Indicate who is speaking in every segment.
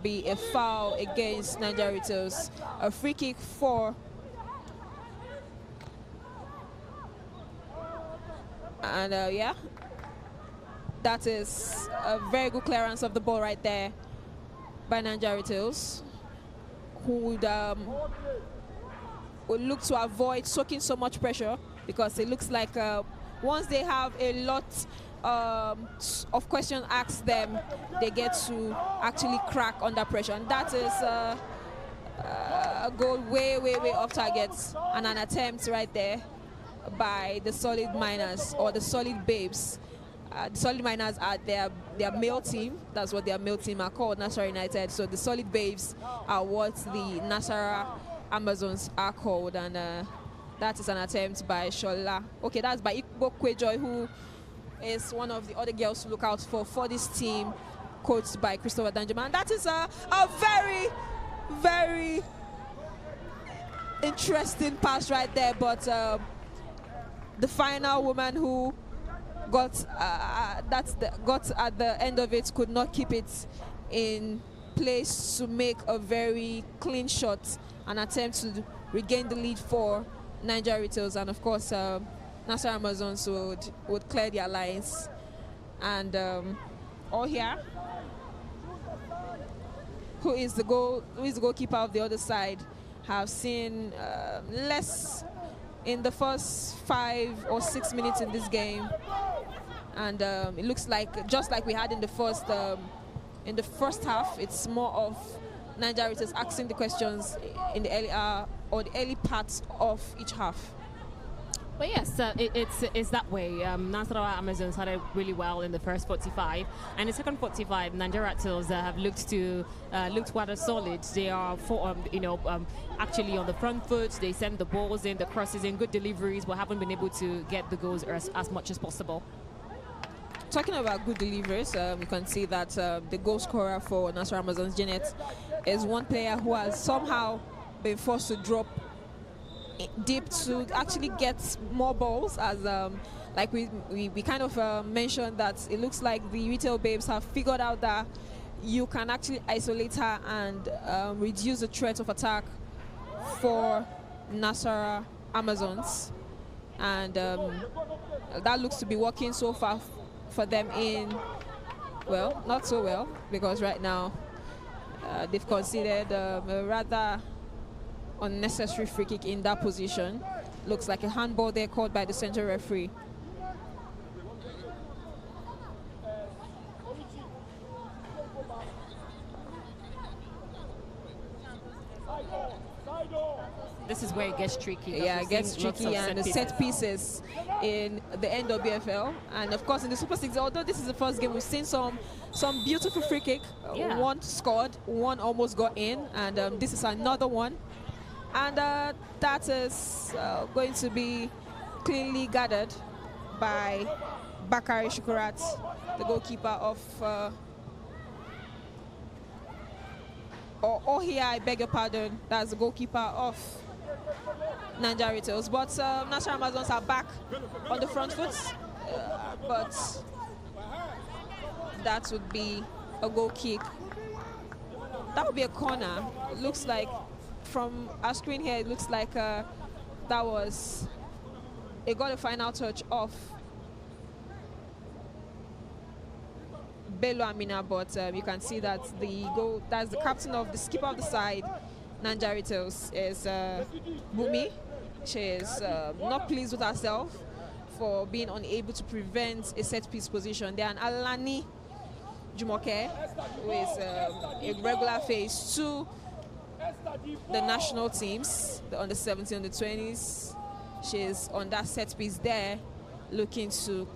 Speaker 1: be a foul against Naija Ratels. A free kick for and yeah, that is a very good clearance of the ball right there by Naija Ratels, who would look to avoid soaking so much pressure, because it looks like once they have a lot of questions asked them, they get to actually crack under pressure, and that is a goal way off target, and an attempt right there by the Solid Miners, or the Solid Babes. The Solid Miners are their male team. That's what their male team are called, Nasarawa United. So the Solid Babes are what the Nasarawa Amazons are called, and that is an attempt by Shola. Okay, that's by Ikbo Kwejoy, who is one of the other girls to look out for this team, coached by Christopher Danjuma. And that is a very, very interesting pass right there, but the final woman who got at the end of it could not keep it in place to make a very clean shot, an attempt to regain the lead for Naija Ratels, and of course Nasarawa Amazons would clear their lines. And all here, who is the goalkeeper of the other side, have seen less in the first 5 or 6 minutes in this game, and it looks like, just like we had in the first half, it's more of Naija Ratels asking the questions in the early or the early parts of each half.
Speaker 2: But yes, it's that way. Nasarawa Amazons started really well in the first 45, and the second 45, Naija Ratels have looked rather solid. They are actually on the front foot. They send the balls in, the crosses in, good deliveries, but haven't been able to get the goals as much as possible.
Speaker 1: Talking about good deliveries, you can see that the goal scorer for Nasarawa Amazons, Janet, is one player who has somehow been forced to drop deep to actually get more balls, as like we kind of mentioned that it looks like the Retail Babes have figured out that you can actually isolate her and reduce the threat of attack for Nasarawa Amazons, and that looks to be working so far for them in, well, not so well, because right now they've conceded a rather unnecessary free kick in that position. Looks like a handball there called by the central referee.
Speaker 2: This is where it gets tricky.
Speaker 1: Yeah, it gets tricky, and the set pieces in the NWFL, and of course in the Super 6. Although this is the first game, we've seen some beautiful free kick.
Speaker 2: Yeah.
Speaker 1: One scored, one almost got in, and this is another one. And that is going to be cleanly gathered by Bakari Shukurat, the goalkeeper of or here, I beg your pardon, that's the goalkeeper of Naija Ratels. But Nasarawa Amazons are back on the front foot, but that would be a goal kick. That would be a corner. It looks like, from our screen here, it looks like it got a final touch off Bello Amina, but you can see that that's the captain of the skipper of the side, Naija Ratels, is Bumi. She is not pleased with herself for being unable to prevent a set piece position. Then Alani Jumoke, who is a regular face to the national teams, the under 17, under 20s. She's on that set piece there, looking to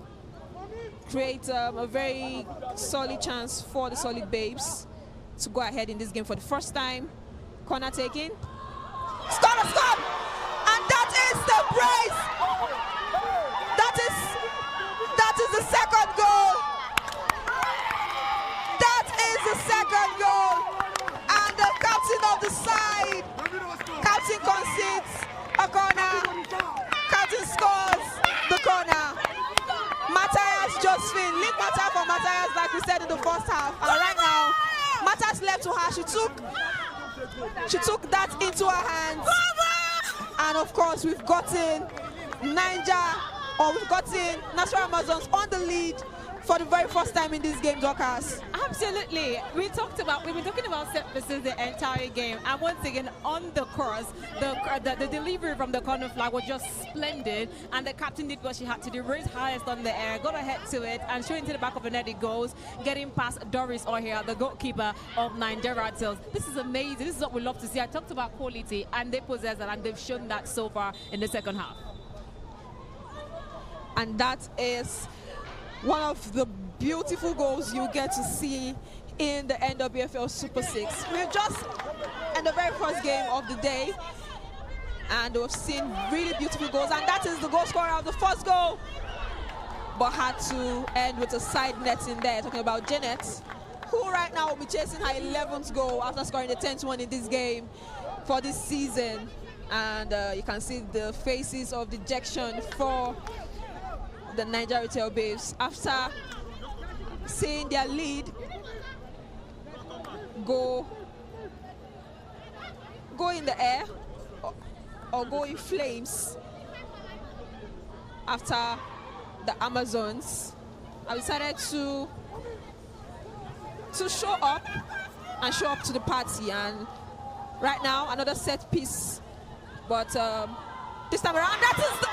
Speaker 1: create a very solid chance for the Solid Babes to go ahead in this game for the first time. Corner taken. Score! And that is the brace! That is the second goal! That is the second goal! And the captain of the side, captain concedes a corner, captain scores the corner. Matthias Josephine, lead matter for Matthias, like we said in the first half. And right now, Matthias just left to her. She took that into her hands. And of course, we've gotten Nasarawa Amazons on the lead for the very first time in this game, Dorcas.
Speaker 2: Absolutely. We've been talking about set pieces the entire game, and once again on the cross, the delivery from the corner flag was just splendid, and the captain did what she had to do, raised highest on the air, got ahead to it, and straight into the back of the net it goes, getting past Doris O'Hare, the goalkeeper of Naija Ratels. This is amazing. This is what we love to see. I talked about quality, and they possess that, and they've shown that so far in the second half.
Speaker 1: And that is one of the beautiful goals you get to see in the NWFL Super 6. We're just in the very first game of the day, and we've seen really beautiful goals, and that is the goal scorer of the first goal, but had to end with a side net in there. Talking about Janet, who right now will be chasing her 11th goal after scoring the 10th one in this game for this season. And you can see the faces of dejection for the Naija Retail Babes after seeing their lead go in the air or go in flames after the Amazons have decided to show up to the party. And right now another set piece, but this time around that is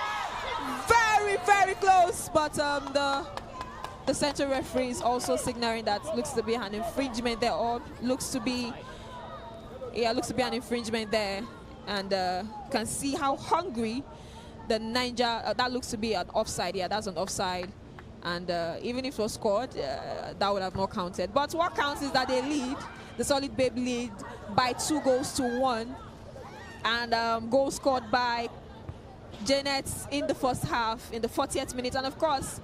Speaker 1: very close, but the center referee is also signaling that looks to be an infringement there, or looks to be an infringement there. And can see how hungry the Naija, that looks to be an offside. Yeah, that's an offside, and even if it was scored, that would have not counted. But what counts is that they lead, the Solid Babe lead by 2-1, and goal scored by Janet in the first half, in the 40th minute. And of course,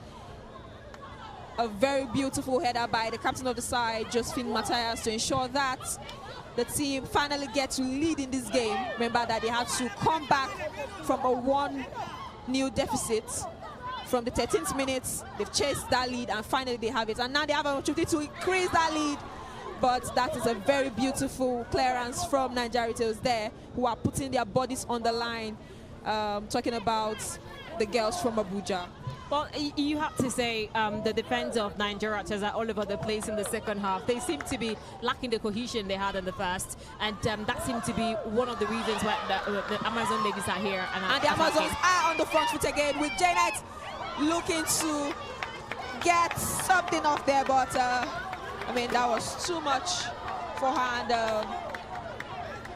Speaker 1: a very beautiful header by the captain of the side, Josephine Matthias, to ensure that the team finally get to lead in this game. Remember that they had to come back from a 1-0 deficit from the 13th minute. They've chased that lead, and finally they have it. And now they have an opportunity to increase that lead. But that is a very beautiful clearance from Naija Retails there, who are putting their bodies on the line. Talking about the girls from Abuja.
Speaker 2: Well, you have to say the defense of Naija Ratels are all over the place in the second half. They seem to be lacking the cohesion they had in the first, and that seemed to be one of the reasons why the Amazon ladies are here. And
Speaker 1: the Amazons are on the front foot again, with Janet looking to get something off there, but I mean, that was too much for her. And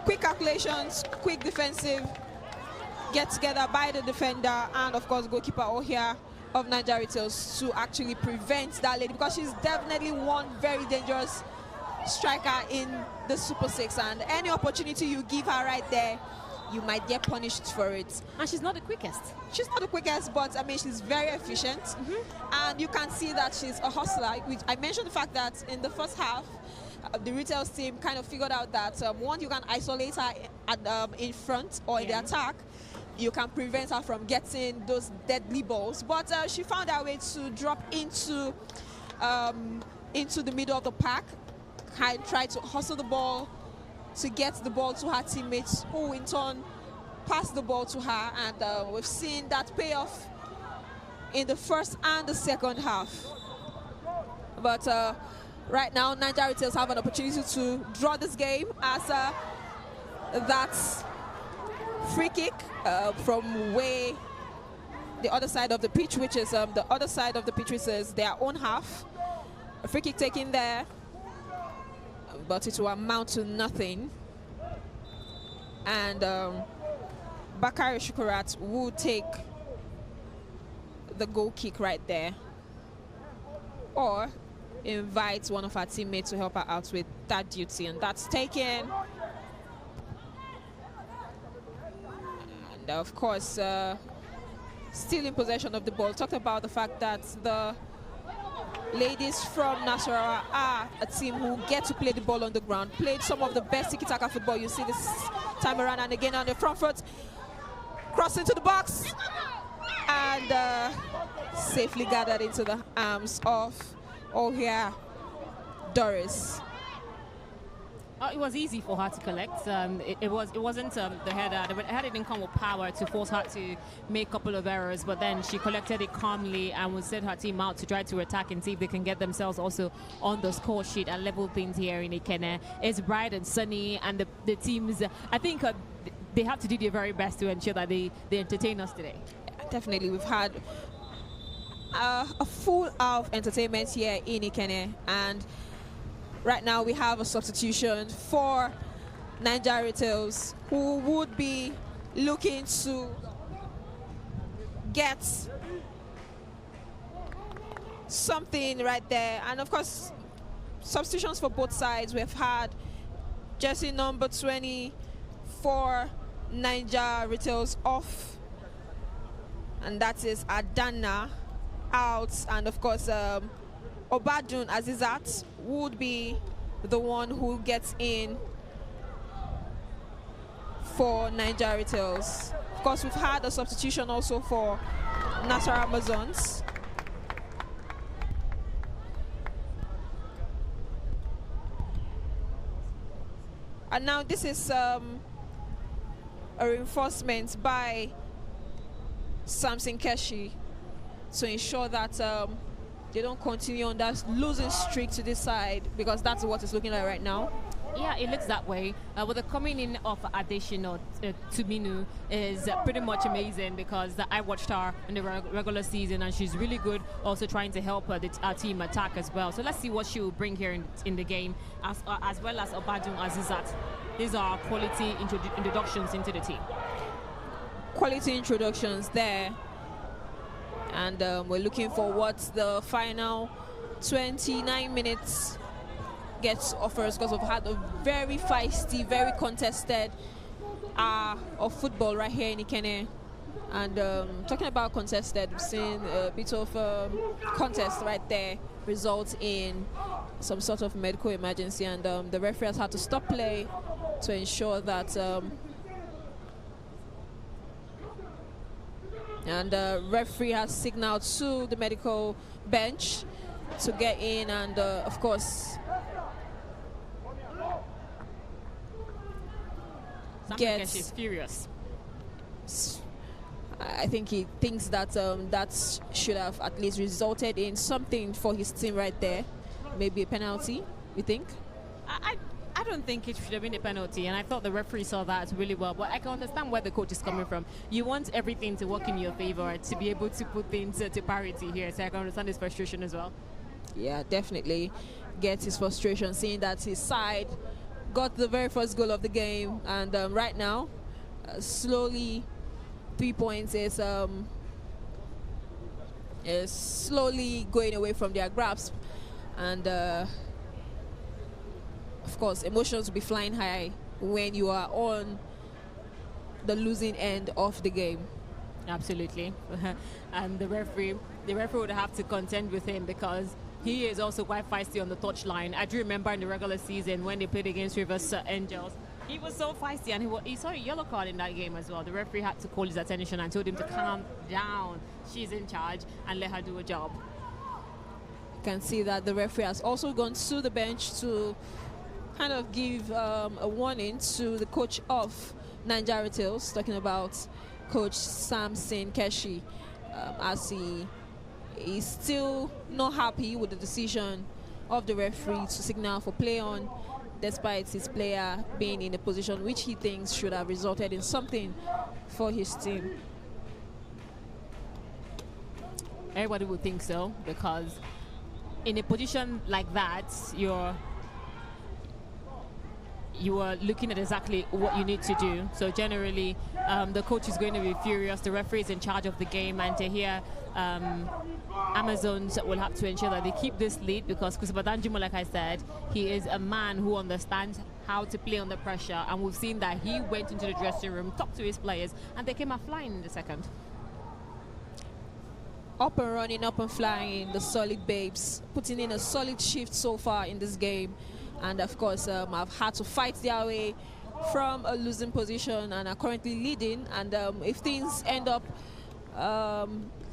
Speaker 1: quick calculations, quick defensive get together by the defender, and of course goalkeeper O'Hare of Naija Retails to actually prevent that lady, because she's definitely one very dangerous striker in the Super 6, and any opportunity you give her right there, you might get punished for it.
Speaker 2: And she's not the quickest.
Speaker 1: She's not the quickest, but I mean, she's very efficient. And you can see that she's a hustler. I mentioned the fact that in the first half, the Retails team kind of figured out that once you can isolate her in front or in the attack, you can prevent her from getting those deadly balls. But she found her way to drop into the middle of the pack, try to hustle the ball to get the ball to her teammates, who in turn pass the ball to her. And we've seen that pay off in the first and the second half. But right now, Naija Retails have an opportunity to draw this game, as that's free kick from way the other side of the pitch, which is the other side of the pitch, which is their own half. A free kick taken there, but it will amount to nothing. And Bakari Shukurat will take the goal kick right there, or invite one of our teammates to help her out with that duty, and that's taken. And of course, still in possession of the ball. Talked about the fact that the ladies from Nasarawa are a team who get to play the ball on the ground, played some of the best tiki-taka football you see this time around. And again on the front foot, cross into the box, and safely gathered into the arms of O'Hare Doris.
Speaker 2: It was easy for her to collect. It wasn't the header. The header didn't come with power to force her to make a couple of errors, but then she collected it calmly and would send her team out to try to attack and see if they can get themselves also on the score sheet and level things here in Ikene. It's bright and sunny, and the teams, I think they have to do their very best to ensure that they entertain us today.
Speaker 1: Definitely, we've had a full hour of entertainment here in Ikene, and right now we have a substitution for Naija Ratels, who would be looking to get something right there. And of course, substitutions for both sides. We've had jersey number 20 for Naija Ratels off, and that is Adana out, and of course Obadun Azizat would be the one who gets in for Naija Ratels. Of course, we've had a substitution also for Nasarawa Amazons. And now this is a reinforcement by Samson Keshi to ensure that they don't continue on that losing streak to this side, because that's what it's looking like right now.
Speaker 2: Yeah, it looks that way. With the coming in of Adesina Tuminu is pretty much amazing, because I watched her in the regular season and she's really good, also trying to help our team attack as well. So let's see what she will bring here in the game, as well as Obadun Azizat. These are quality introductions into the team.
Speaker 1: Quality introductions there. And we're looking for what the final 29 minutes gets offers, because we've had a very feisty, very contested of football right here in Ikene. And talking about contested, we've seen a bit of contest right there result in some sort of medical emergency, and the referee has had to stop play to ensure that and the referee has signaled to the medical bench to get in, and of course
Speaker 2: she's furious.
Speaker 1: I think he thinks that that should have at least resulted in something for his team right there. Maybe a penalty, you think?
Speaker 2: I don't think it should have been a penalty, and I thought the referee saw that really well. But I can understand where the coach is coming from. You want everything to work in your favor to be able to put things to parity here. So I can understand his frustration as well.
Speaker 1: Yeah, definitely gets his frustration, seeing that his side got the very first goal of the game, and right now, slowly 3 points is slowly going away from their grasp, and of course, emotions will be flying high when you are on the losing end of the game.
Speaker 2: Absolutely. And the referee would have to contend with him, because he is also quite feisty on the touchline. I do remember in the regular season when they played against Rivers Angels, he was so feisty, and he saw a yellow card in that game as well. The referee had to call his attention and told him to calm down. She's in charge, and let her do a job.
Speaker 1: You can see that the referee has also gone to the bench to kind of give a warning to the coach of Naija Ratels, talking about Coach Samson Keshi, as he is still not happy with the decision of the referee to signal for play on, despite his player being in a position which he thinks should have resulted in something for his team.
Speaker 2: Everybody would think so, because in a position like that, you are looking at exactly what you need to do. So generally, the coach is going to be furious. The referee is in charge of the game, and to hear Amazons will have to ensure that they keep this lead, because Kusabadanjimo, like I said, he is a man who understands how to play under pressure, and we've seen that he went into the dressing room, talked to his players, and they came out flying in the second.
Speaker 1: Up and running, up and flying, the solid babes, putting in a solid shift so far in this game. And of course, have had to fight their way from a losing position and are currently leading. And if things end up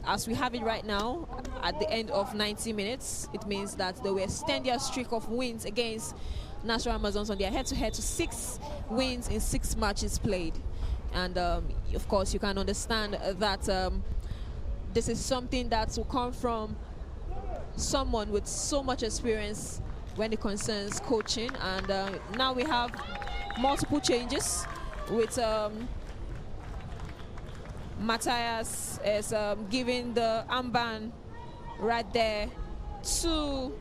Speaker 1: as we have it right now, at the end of 90 minutes, it means that they will extend their streak of wins against National Amazons on their head-to-head to 6 wins in 6 matches played. And of course, you can understand that this is something that will come from someone with so much experience when it concerns coaching. And now we have multiple changes with Matthias is giving the armband right there to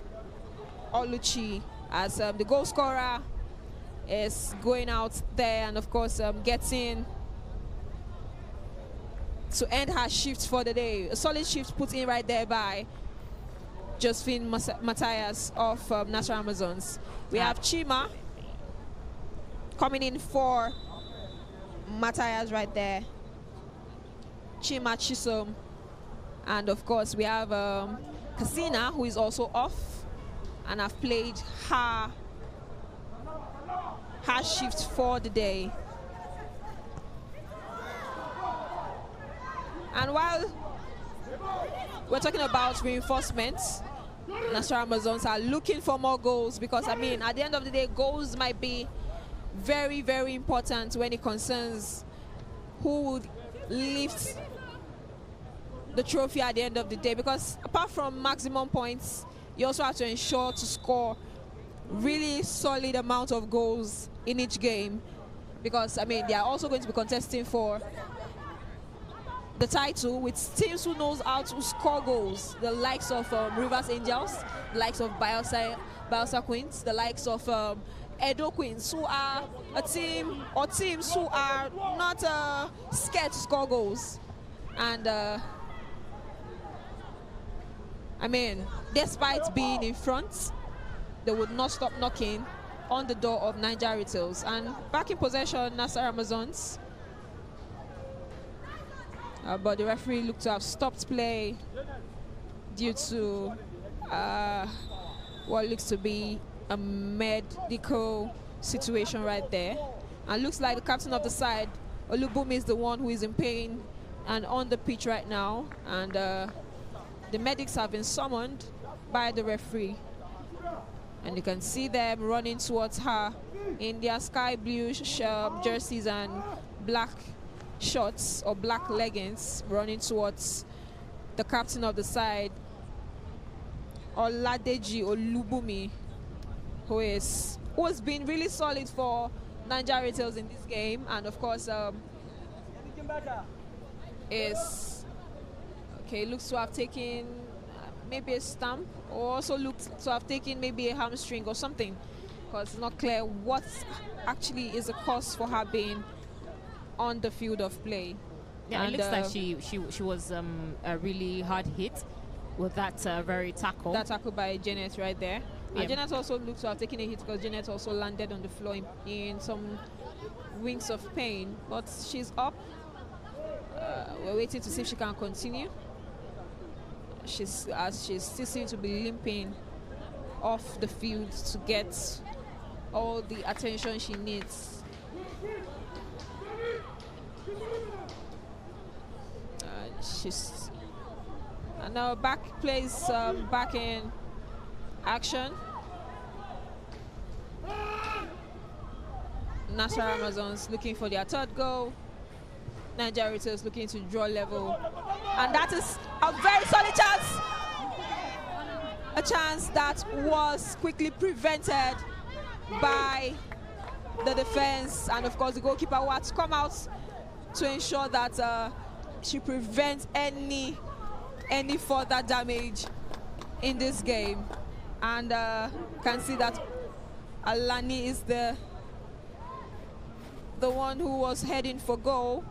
Speaker 1: Oluchi as the goal scorer is going out there, and of course getting to end her shift for the day. A solid shift put in right there by Josephine Matthias of Nasarawa Amazons. We have Chima coming in for Matthias right there. Chima Chisom. And of course we have Casina, who is also off and have played her shift for the day. And while we're talking about reinforcements, Nasarawa Amazons are looking for more goals, because I mean, at the end of the day, goals might be very, very important when it concerns who would lift the trophy at the end of the day, because apart from maximum points, you also have to ensure to score really solid amount of goals in each game, because I mean, they are also going to be contesting for the title with teams who knows how to score goals, the likes of Rivers Angels, the likes of Bielsa Queens, the likes of Edo Queens, who are a team or teams who are not scared to score goals. And I mean, despite being in front, they would not stop knocking on the door of Naija Ratels. And back in possession, Nasarawa Amazons. But the referee looked to have stopped play due to what looks to be a medical situation right there. And looks like the captain of the side, Olubumi, is the one who is in pain and on the pitch right now. And the medics have been summoned by the referee. And you can see them running towards her in their sky blue jerseys and black shorts or black leggings, running towards the captain of the side, Oladeji Olubumi, who has been really solid for Naija Ratels in this game, and of course looks to have taken maybe a stamp, or also looks to have taken maybe a hamstring or something, because it's not clear what actually is the cause for her being on the field of play.
Speaker 2: Yeah, and it looks like she was a really hard hit with that very tackle.
Speaker 1: That tackle by Janet right there. Yeah. And Janet also looks to have taken a hit, because Janet also landed on the floor in some winks of pain, but she's up. We're waiting to see if she can continue. She's still seems to be limping off the field to get all the attention she needs. And now back in action. Nasarawa Amazons looking for their third goal. Naija Ratels looking to draw level, and that is a very solid chance. A chance that was quickly prevented by the defense, and of course the goalkeeper who had to come out to ensure that she prevents any further damage in this game. And can see that Alani is the one who was heading for goal.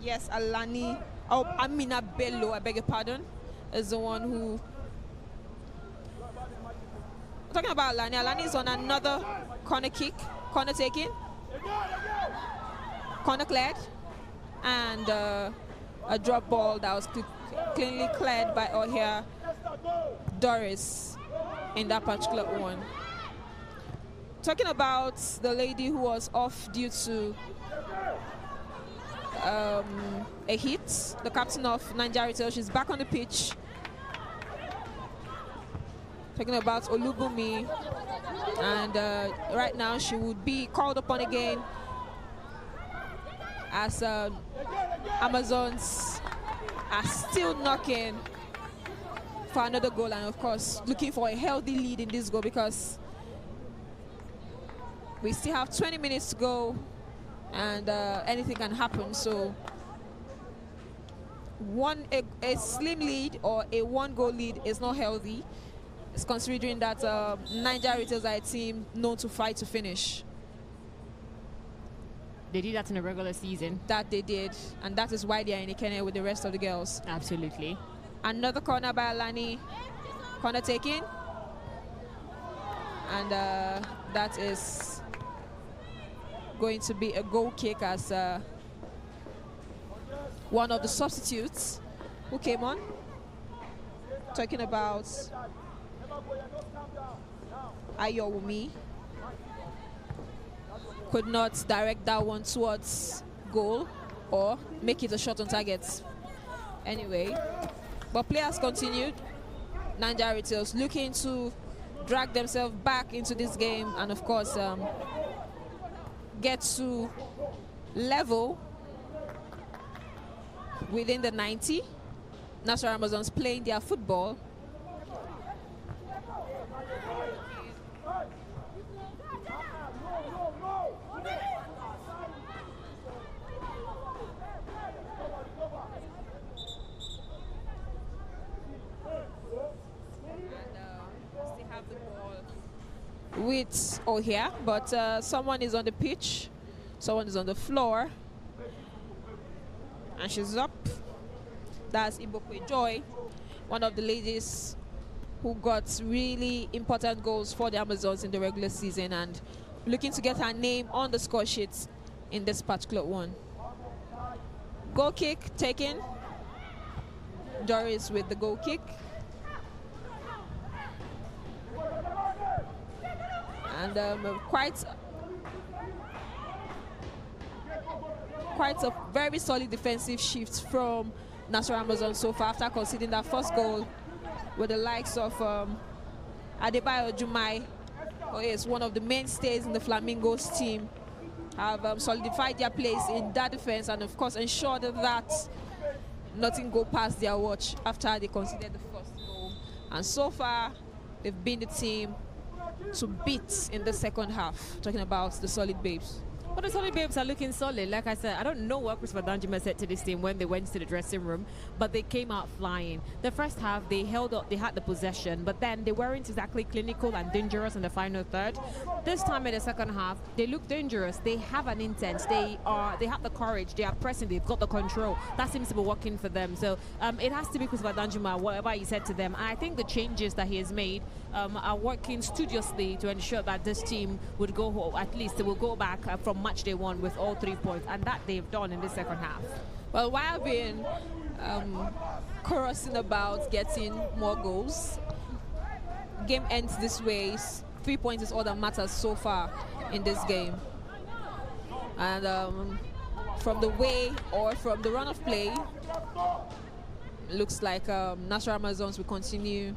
Speaker 1: Yes, Alani, Amina Bello, I beg your pardon, is the one who... Talking about Alani, Alani is on another corner kick, corner taking, corner cleared, and a drop ball that was cleanly cleared by Ohia Doris in that particular one. Talking about the lady who was off due to a hit, the captain of Naija Ratels, she's back on the pitch. Talking about Olubumi, and right now she would be called upon again as Amazons are still knocking for another goal, and of course looking for a healthy lead in this goal, because we still have 20 minutes to go and anything can happen. So a slim lead or a 1-goal lead is not healthy. It's considering that Naija Ratels are a team known to fight to finish.
Speaker 2: They did that in a regular season.
Speaker 1: That they did, and that is why they are in a Kenya with the rest of the girls.
Speaker 2: Absolutely.
Speaker 1: Another corner by Alani. Corner taken. And that is going to be a goal kick, as one of the substitutes who came on. Talking about Ayowumi. Could not direct that one towards goal or make it a shot on target. Anyway, but players continued. Naija Ratels looking to drag themselves back into this game and of course get to level within the 90. Nasarawa Amazons playing their football. With here, but someone is on the pitch, someone is on the floor, and she's up. That's Ibokwe Joy, one of the ladies who got really important goals for the Amazons in the regular season and looking to get her name on the score sheet in this particular one. Goal kick taken. Doris with the goal kick. And quite a very solid defensive shift from Nasarawa Amazons so far after conceding that first goal, with the likes of Adebayo Jumai, who is one of the mainstays in the Flamingos team, have solidified their place in that defense and of course ensured that nothing go past their watch after they conceded the first goal. And so far, they've been the team to beat in the second half, talking about the Solid Babes.
Speaker 2: Well, the Solid Babes are looking solid. Like I said, I don't know what Christopher Danjuma said to this team when they went to the dressing room, but they came out flying. The first half, they held up, they had the possession, but then they weren't exactly clinical and dangerous in the final third. This time in the second half, they look dangerous. They have an intent. They have the courage. They are pressing. They've got the control. That seems to be working for them. So it has to be Christopher Danjuma, whatever he said to them. And I think the changes that he has made are working studiously to ensure that this team would go home. At least they will go back from match day 1 with all 3 points, and that they've done in the second half.
Speaker 1: Well, while I've been chorusing about getting more goals, game ends this way. 3 points is all that matters so far in this game. And from the way or from the run of play, looks like Nasarawa Amazons will continue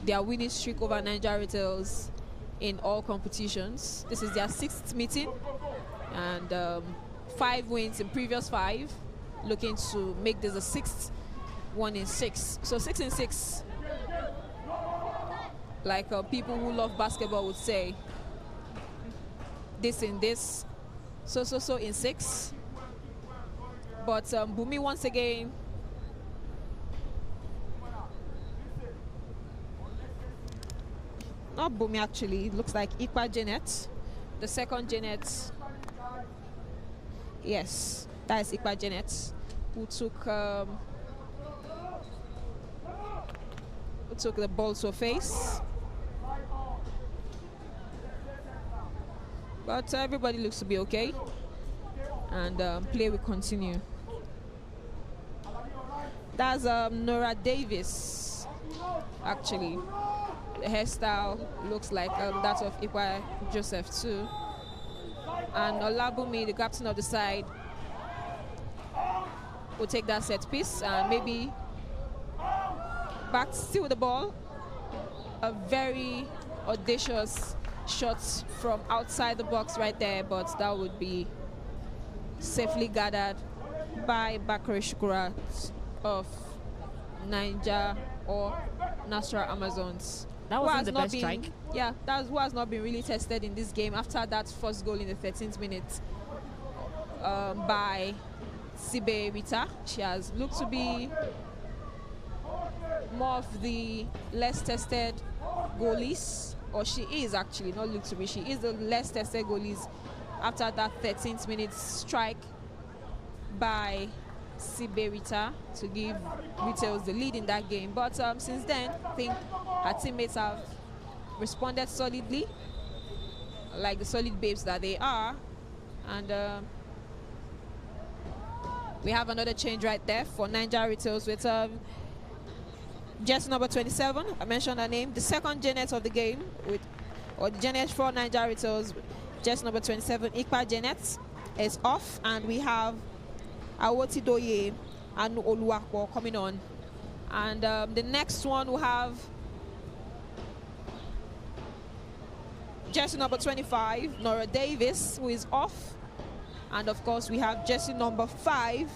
Speaker 1: their winning streak over Naija Ratels in all competitions. This is their 6th meeting and 5 wins in previous 5, looking to make this a 6th one in 6. So 6 in 6, like people who love basketball would say, this in this, so in 6. But Bumi once again not Bumi actually, it looks like Ikpa Janet, the second Janet. Yes, that is Ikpa Janet, who took the ball to her face. But everybody looks to be okay, and play will continue. That's Nora Davis, actually. The hairstyle looks like that of Ikpa Joseph too. And Olabumi, the captain of the side, will take that set piece and maybe back still with the ball. a very audacious shot from outside the box right there, but that would be safely gathered by Bakari Shukura of Naija or Nasarawa Amazons.
Speaker 2: That wasn't the best strike.
Speaker 1: Yeah, that's who has not been really tested in this game after that first goal in the 13th minute by Sibe Rita. She has looked to be more of the less tested goalies, or she is actually, not looked to be, she is the less tested goalies after that 13th minute strike by Sibe Rita to give Ratels the lead in that game. But since then, I think her teammates have responded solidly, like the solid babes that they are. And we have another change right there for Naija Ratels with jersey number 27. I mentioned her name, the second Janet of the game, or the Janet for Naija Ratels, jersey number 27, Ikpa Janet, is off, and we have Awoti Doye and Oluwakwo coming on. And the next one will have jersey number 25, Nora Davis, who is off. And of course, we have jersey number 5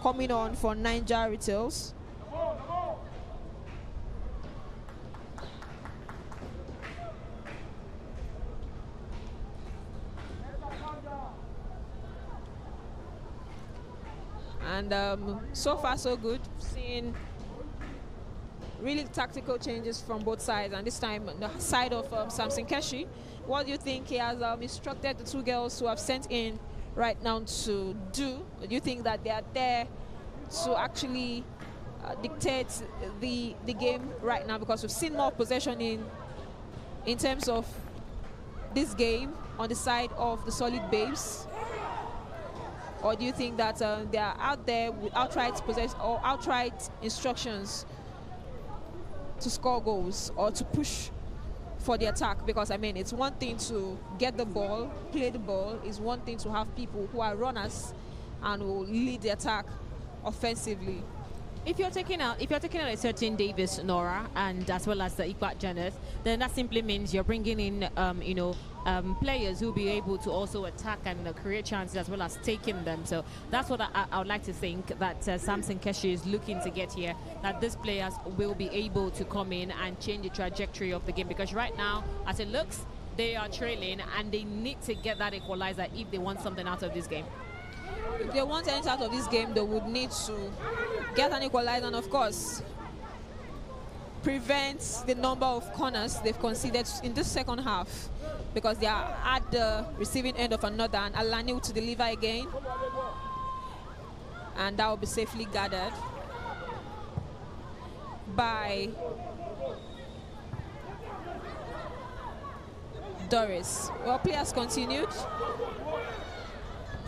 Speaker 1: coming on for Naija Ratels. And so far so good, seeing really tactical changes from both sides, and this time on the side of Samson Keshi. What do you think he has instructed the two girls who have sent in right now to do? Do you think that they are there to actually dictate the game right now? Because we've seen more possession in terms of this game on the side of the solid babes. Or do you think that they are out there with outright possession or outright instructions to score goals or to push for the attack? Because I mean, it's one thing to get the ball, play the ball. It's one thing to have people who are runners and will lead the attack offensively.
Speaker 2: If you're taking out a certain Davis, Nora, and as well as the Ikbat Janet, then that simply means you're bringing in players who'll be able to also attack and create chances as well as taking them. So that's what I would like to think that Samson Keshi is looking to get here, that these players will be able to come in and change the trajectory of the game, because right now, as it looks, they are trailing and they need to get that equalizer if they want something out of this game.
Speaker 1: If they want anything out of this game, they would need to get an equalizer and, of course, prevent the number of corners they've conceded in this second half, because they are at the receiving end of another, and Alani to deliver again, and that will be safely gathered by Doris. Well, players continued.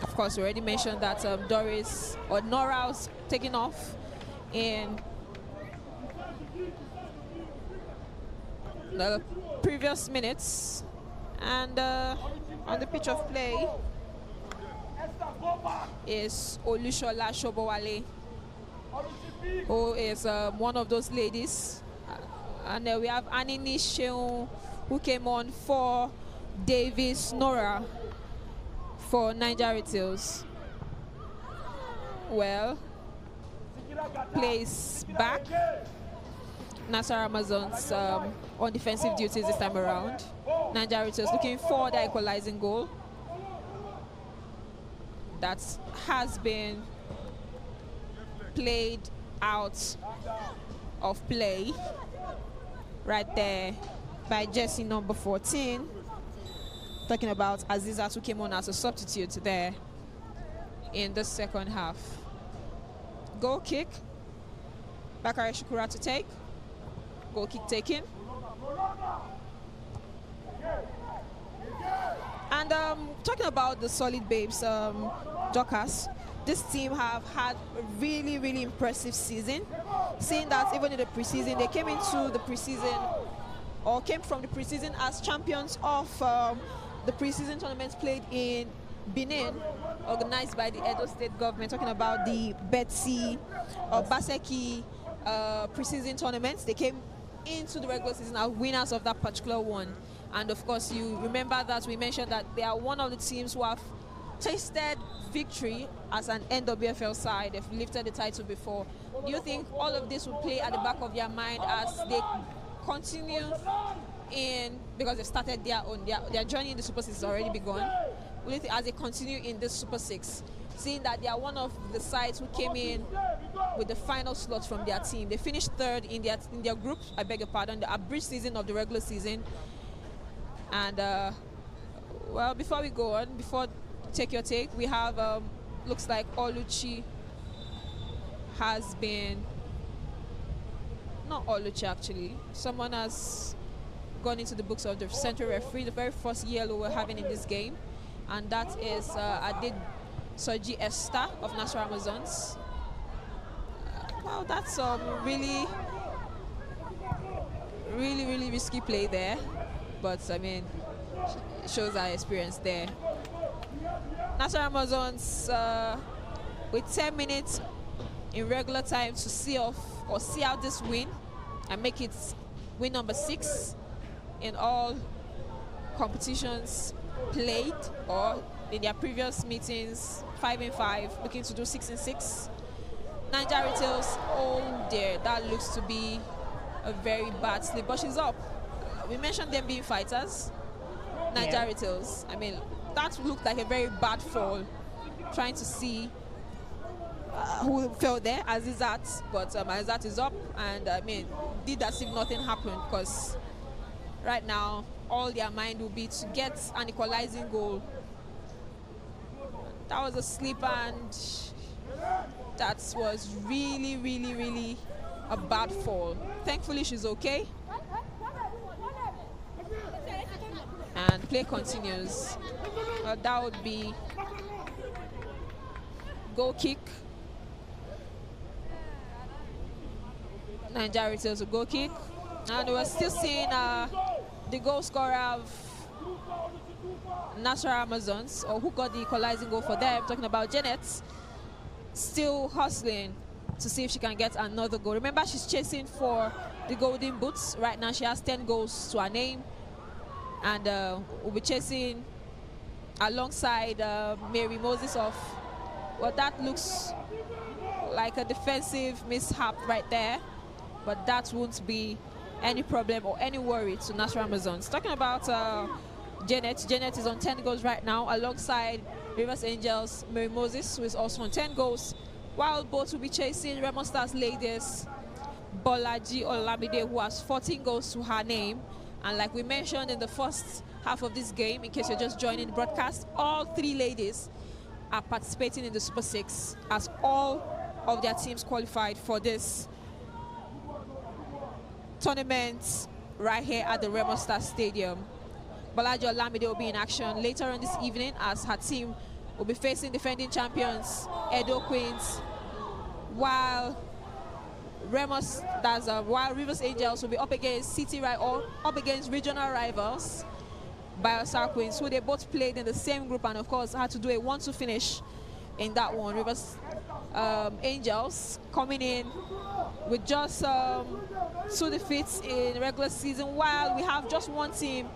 Speaker 1: Of course, we already mentioned that Doris or Nora was taking off in the previous minutes. And on the pitch of play is Olushola Shobowale, who is one of those ladies. And we have Anini Sheung, who came on for Davis Nora for Naija Ratels. Well, plays back. Nasarawa Amazons on defensive duties this time around. Naija Ratels looking for the equalizing goal. That has been played out of play right there by jersey number 14. Talking about Azizat, who came on as a substitute there in the second half. Goal kick. Bakari Shukura to take. Goal kick taken. And talking about the solid babes, Dockers, this team have had a really, really impressive season. Seeing that even in the preseason, they came into the preseason, or came from the preseason as champions of the preseason tournaments played in Benin, organized by the Edo State government. Talking about the Betsy or Baseki preseason tournaments. They came into the regular season as winners of that particular one. And of course, you remember that we mentioned that they are one of the teams who have tasted victory as an NWFL side. They've lifted the title before. Do you think all of this will play at the back of their mind as they continue in, because they've started their journey in the Super 6 has already begun? Will you think as they continue in this Super 6, seeing that they are one of the sides who came in with the final slot from their team? They finished third in their group, I beg your pardon, the abridged season of the regular season. And well, before we go on, before take your take, we have looks like Oluchi has been, not Oluchi actually, someone has gone into the books of the central referee, the very first yellow we're having in this game, and that is Adid Soji Esther of Nasarawa Amazons. Well, that's really risky play there, but I mean, it shows our experience there. Nasarawa Amazons with 10 minutes in regular time to see out this win and make it win number 6 in all competitions played, or in their previous meetings 5-5, looking to do 6-6. Naija Ratels, oh dear, that looks to be a very bad slip, but she's up. We mentioned them being fighters. Naija Ratels, I mean, that looked like a very bad fall, trying to see who fell there, Azizat, but Azizat is up, and I mean, did as if nothing happened, because right now all their mind will be to get an equalizing goal. That was a slip, and that was really a bad fall. Thankfully she's okay, and play continues. That would be goal kick. Naija Ratels a goal kick, and we're still seeing the goal scorer of Nasarawa Amazons, or who got the equalizing goal for them, talking about Janet, still hustling to see if she can get another goal. Remember, she's chasing for the golden boots. Right now she has 10 goals to her name, and will be chasing alongside Mary Moses of, well, that looks like a defensive mishap right there, but that won't be any problem or any worry to Nasarawa Amazons. Talking about Janet is on 10 goals right now, alongside Rivers Angels Mary Moses, who is also on 10 goals, while both will be chasing Remo Stars ladies Bolaji Olamide, who has 14 goals to her name. And like we mentioned in the first half of this game, in case you're just joining the broadcast, all 3 ladies are participating in the Super 6, as all of their teams qualified for this tournament right here at the Remo Star Stadium. Bolaji Olamide will be in action later on this evening, as her team will be facing defending champions Edo Queens, while while Rivers Angels will be up against up against regional rivals Biosar Queens, who they both played in the same group, and of course had to do a 1-2 finish in that one. Rivers Angels coming in with just 2 defeats in regular season, while we have just one team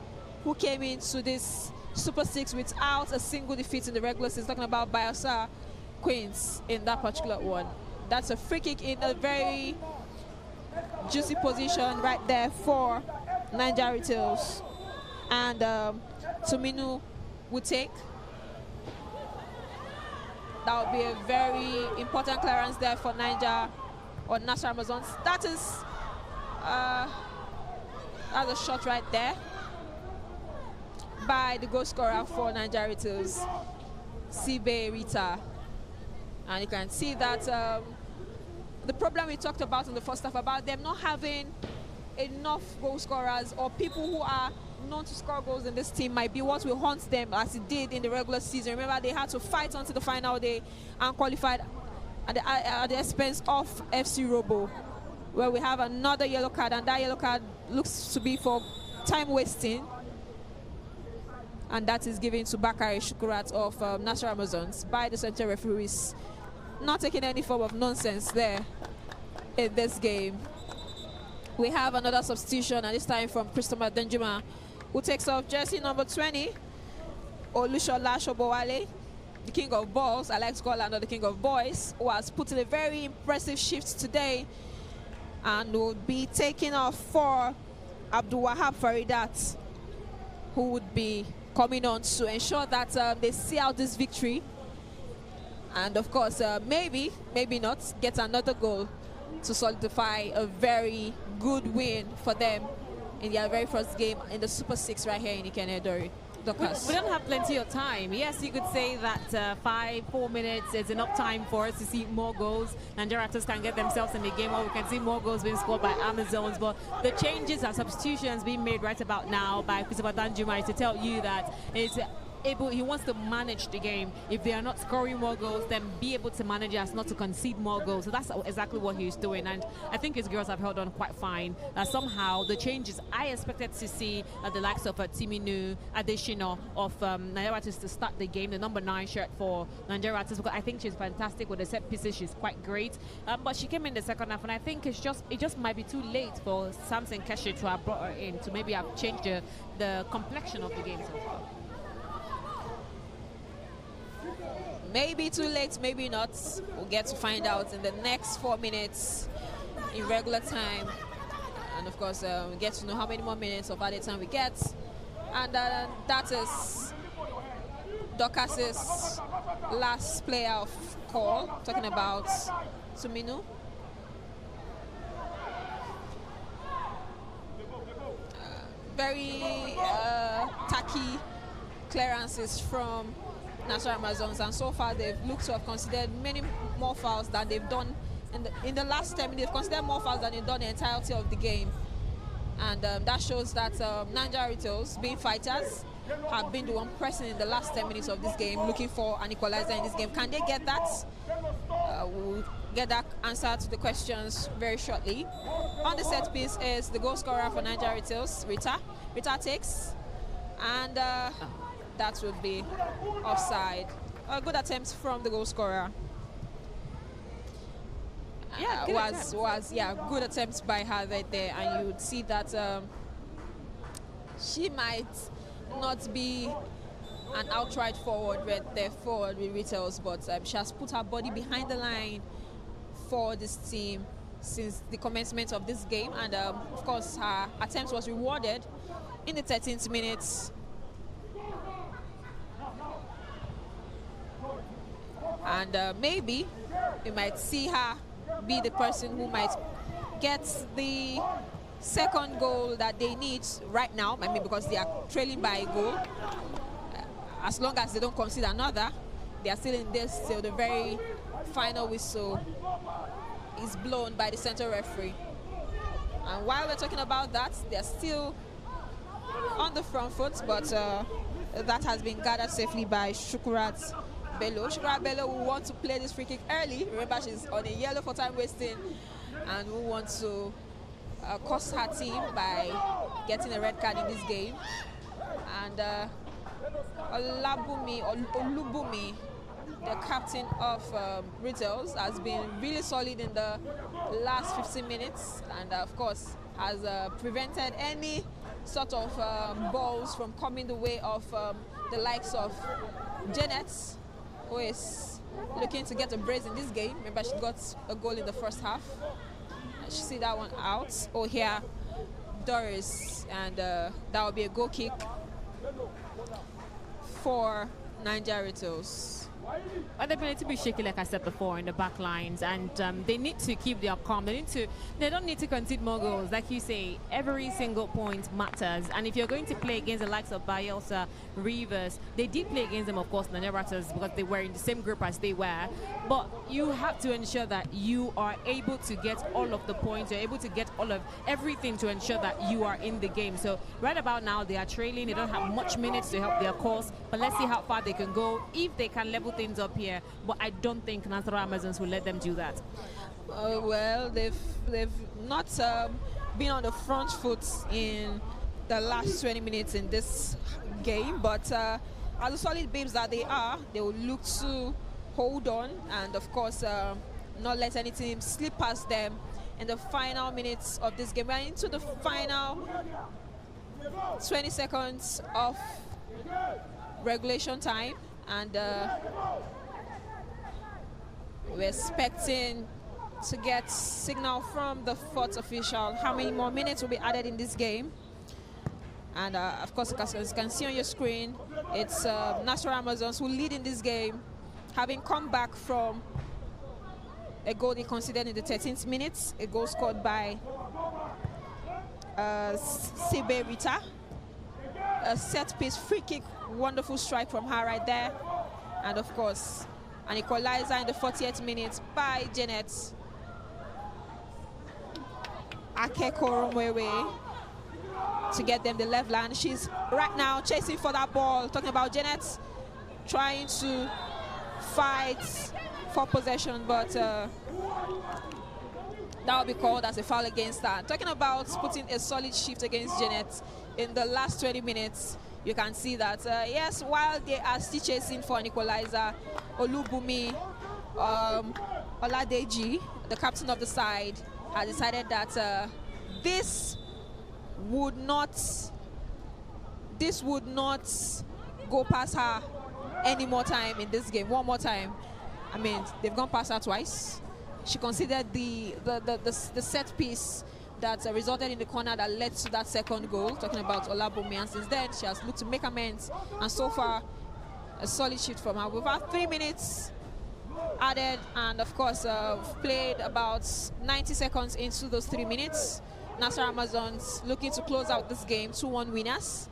Speaker 1: who came into this Super 6 without a single defeat in the regular season, talking about Biosar Queens in that particular one. That's a free kick in a very juicy position right there for Naija Ratels. And Tuminu would take. That would be a very important clearance there for Naija or Nasarawa Amazons. That is that's a shot right there by the goal scorer for Naija Ratels, Sibe Rita. And you can see that the problem we talked about in the first half, about them not having enough goal scorers or people who are known to score goals in this team, might be what will haunt them as it did in the regular season. Remember, they had to fight until the final day and qualified at the expense of FC Robo, where we have another yellow card, and that yellow card looks to be for time wasting, and that is given to Bakari Shukurat of Nasarawa Amazons by the central referees. Not taking any form of nonsense there in this game. We have another substitution, and this time from Christopher Denjuma, who takes off jersey number 20, Olushola Shobowale, the king of balls, I like to call another the king of boys, who has put in a very impressive shift today and will be taking off for Abdul Wahab Faridat, who would be coming on to ensure that they see out this victory. And of course, maybe not, get another goal to solidify a very good win for them in their very first game in the Super 6 right here in Ikenedori.
Speaker 2: We don't have plenty of time. Yes, you could say that 4 minutes is enough time for us to see more goals. Nigeria can get themselves in the game, or we can see more goals being scored by Amazons. But the changes and substitutions being made right about now by Christopher Danjuma is to tell you that it's he wants to manage the game. If they are not scoring more goals, then be able to manage it as not to concede more goals. So that's exactly what he's doing, and I think his girls have held on quite fine. Somehow the changes I expected to see at the likes of Timinu Adeshino of Nigeria to start the game, the number 9 shirt for Nigeria, because I think she's fantastic with the set pieces. She's quite great, but she came in the second half, and I think it just might be too late for Samson Keshe to have brought her in to maybe have changed the complexion of the game so far.
Speaker 1: Maybe too late, maybe not. We'll get to find out in the next 4 minutes in regular time. And of course, we get to know how many more minutes of added time we get. And that is Dorcas's last player of call, talking about Suminu. Very tacky clearances from Nasarawa Amazons, and so far they've looked to have considered many more fouls than they've done in the last 10 minutes. They've considered more fouls than they've done the entirety of the game, and that shows that Naija Ratels, being fighters, have been the one pressing in the last 10 minutes of this game, looking for an equalizer in this game. Can they get that? We'll get that answer to the questions very shortly. On the set piece is the goal scorer for Naija Ratels, Rita. Rita takes, and that would be offside. A good attempt from the goal scorer.
Speaker 2: Yeah,
Speaker 1: good attempt by her right there, and you would see that she might not be an outright forward right there forward with Ratels, but she has put her body behind the line for this team since the commencement of this game, and of course her attempt was rewarded in the 13th minute. And maybe we might see her be the person who might get the second goal that they need right now. I mean, because they are trailing by a goal. As long as they don't concede another, they are still in this till the very final whistle is blown by the center referee. And while we're talking about that, they're still on the front foot, but that has been gathered safely by Shukurat Bello. Shukurat Bello will want to play this free kick early. Remember, she's on a yellow for time wasting, and will want to cost her team by getting a red card in this game. And Olubumi, the captain of Ratels, has been really solid in the last 15 minutes, and of course has prevented any sort of balls from coming the way of the likes of Janet, who is looking to get a brace in this game. Remember, she got a goal in the first half. She see that one out. Oh, here, Doris, and that will be a goal kick for Naija Ratels.
Speaker 2: But they're going to be shaky, like I said before, in the back lines, and they need to keep their calm. They don't need to concede more goals. Like you say, every single point matters. And if you're going to play against the likes of Bielsa, Rivers, they did play against them, of course, the Ratels, because they were in the same group as they were. But you have to ensure that you are able to get all of the points. You're able to get all of everything to ensure that you are in the game. So right about now, they are trailing. They don't have much minutes to help their cause. But let's see how far they can go if they can level things up here. But I don't think Nasarawa Amazons will let them do that.
Speaker 1: Well, they've not been on the front foot in the last 20 minutes in this game, but as the solid babes that they are, they will look to hold on and of course not let any team slip past them in the final minutes of this game. We're into the final 20 seconds of regulation time, and we're expecting to get signal from the fourth official how many more minutes will be added in this game. And of course, as you can see on your screen, it's Nasarawa Amazons who lead in this game, having come back from a goal they conceded in the 13th minute, a goal scored by Sibe Rita. A set piece free kick, wonderful strike from her right there. And of course, an equalizer in the 40th minute by Janet Akekoromwewe to get them the left line. She's right now chasing for that ball. Talking about Janet trying to fight for possession, but that will be called as a foul against her. Talking about putting a solid shift against Janet in the last 20 minutes, you can see that, yes, while they are still chasing for an equalizer, Olubumi Oladeji, the captain of the side, has decided that this would not go past her any more time in this game. One more time. I mean, they've gone past her twice. She considered the set piece that resulted in the corner that led to that second goal, talking about Olabumi, and since then she has looked to make amends, and so far a solid shift from her. We've had 3 minutes added, and of course we've played about 90 seconds into those 3 minutes. Nasarawa Amazons looking to close out this game, 2-1 winners.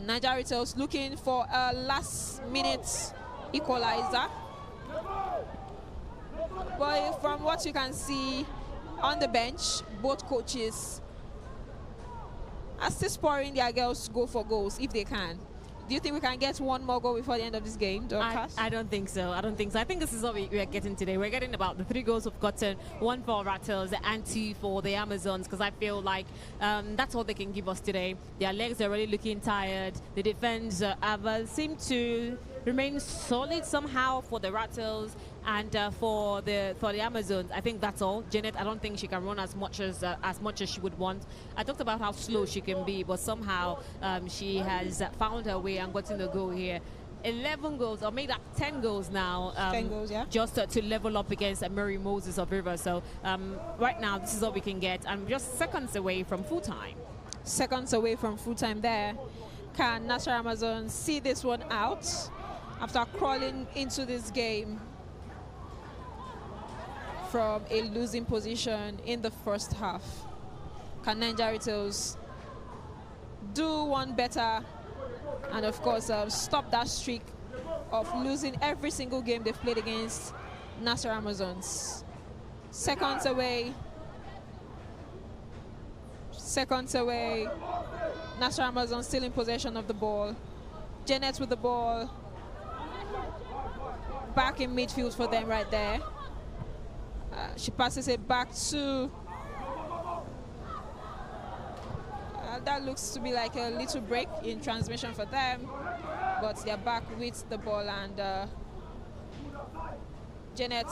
Speaker 1: Naija Ratels looking for a last-minute equalizer. But from what you can see on the bench, both coaches are still spurring their girls to go for goals if they can. Do you think we can get one more goal before the end of this game, Dorcas?
Speaker 2: I don't think so. I don't think so. I think this is what we are getting today. We're getting about the 3 goals we've gotten, 1 for Ratels and 2 for the Amazons, because I feel like that's all they can give us today. Their legs are already looking tired. The defense seem to remain solid somehow for the Ratels, and for the Amazons, I think that's all. Janet, I don't think she can run as much as she would want. I talked about how slow she can be, but somehow she has found her way and gotten the goal here. 11 goals, or made up 10 goals now.
Speaker 1: 10 goals, yeah.
Speaker 2: Just to level up against Mary Moses of River. So right now, this is all we can get. I'm just seconds away from full time.
Speaker 1: Seconds away from full time there. Can Nasarawa Amazons see this one out after crawling into this game from a losing position in the first half? Can Naija Ratels do one better and of course stop that streak of losing every single game they've played against Nasarawa Amazons? Seconds away. Nasarawa Amazons still in possession of the ball. Janet with the ball. Back in midfield for them right there. She passes it back to... that looks to be like a little break in transmission for them, but they're back with the ball, and Janet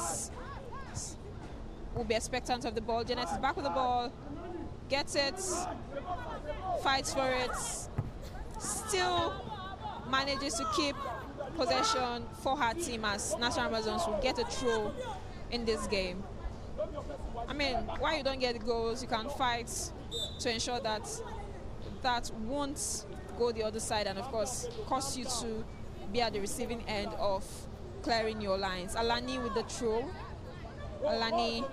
Speaker 1: will be expectant of the ball. Janet is back with the ball, gets it, fights for it, still manages to keep possession for her team, as Nasarawa Amazons will get a throw in this game. I mean, while you don't get goals, you can fight to ensure that that won't go the other side, and of course cost you to be at the receiving end of clearing your lines. Alani with the throw. Alani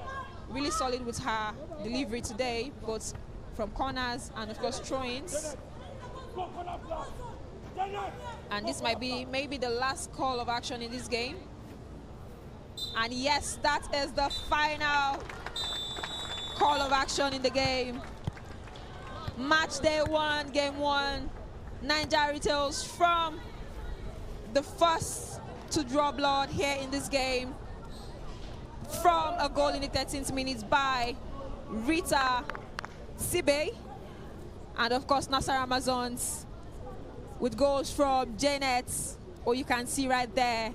Speaker 1: really solid with her delivery today, both from corners and of course throw-ins. And this might be maybe the last call of action in this game. And yes, that is the final call of action in the game. Match day 1, game 1. Naija Ratels from the first to draw blood here in this game, from a goal in the 13th minute by Rita Sibe. And of course, Nasarawa Amazons with goals from Janet, or you can see right there,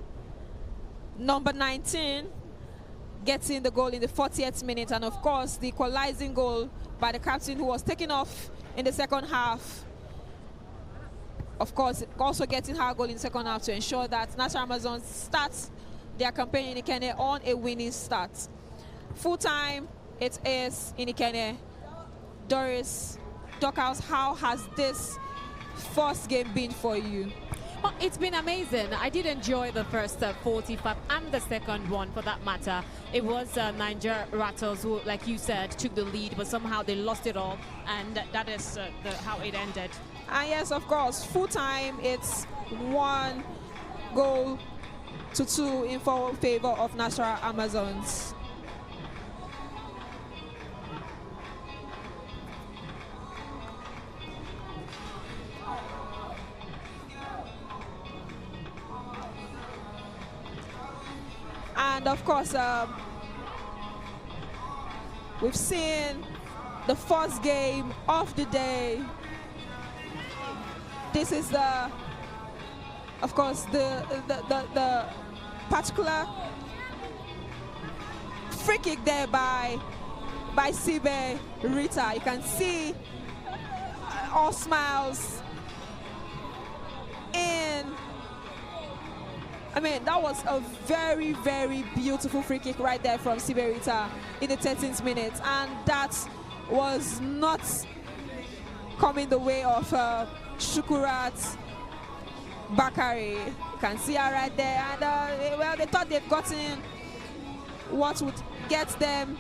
Speaker 1: number 19, getting the goal in the 40th minute, and of course the equalizing goal by the captain, who was taken off in the second half. Of course, also getting her goal in the second half to ensure that Nasarawa Amazons starts their campaign in Ikene on a winning start. Full time, it is in Ikene. Doris Dockhouse, how has this first game been for you?
Speaker 2: Well, it's been amazing. I did enjoy the first 45 and the second one, for that matter. It was Naija Ratels who, like you said, took the lead, but somehow they lost it all, and that is how it ended.
Speaker 1: And yes, of course, full time, it's 1 goal to 2 in favor of Nasarawa Amazons. And of course, we've seen the first game of the day. This is of course, the particular free kick there by Sibe Rita. You can see all smiles in. I mean, that was a very, very beautiful free kick right there from Sibe Rita in the 13th minute, and that was not coming the way of Shukurat Bakari. You can see her right there, and well, they thought they'd gotten what would get them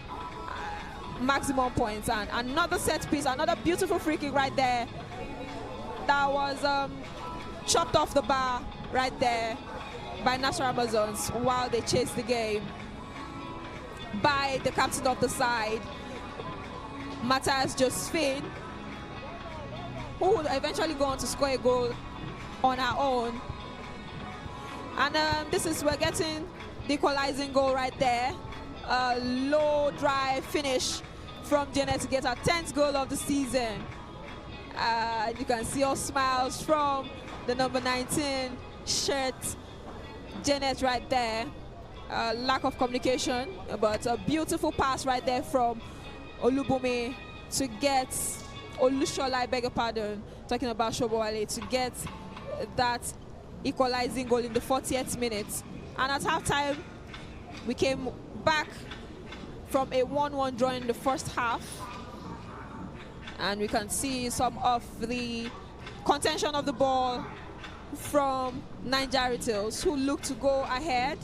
Speaker 1: maximum points. And another set piece, another beautiful free kick right there that was chopped off the bar right there by Nasarawa Amazons while they chased the game by the captain of the side, Matthias Josephine, who would eventually go on to score a goal on her own. And we're getting the equalizing goal right there. A low drive finish from Janet to get her 10th goal of the season. You can see all smiles from the number 19 shirt, Janet, right there. Lack of communication, but a beautiful pass right there from Olubumi to get Olushola, I beg your pardon, talking about Shobowale, to get that equalizing goal in the 40th minute. And at halftime, we came back from a 1-1 draw in the first half, and we can see some of the contention of the ball from Naija Ratels, who looked to go ahead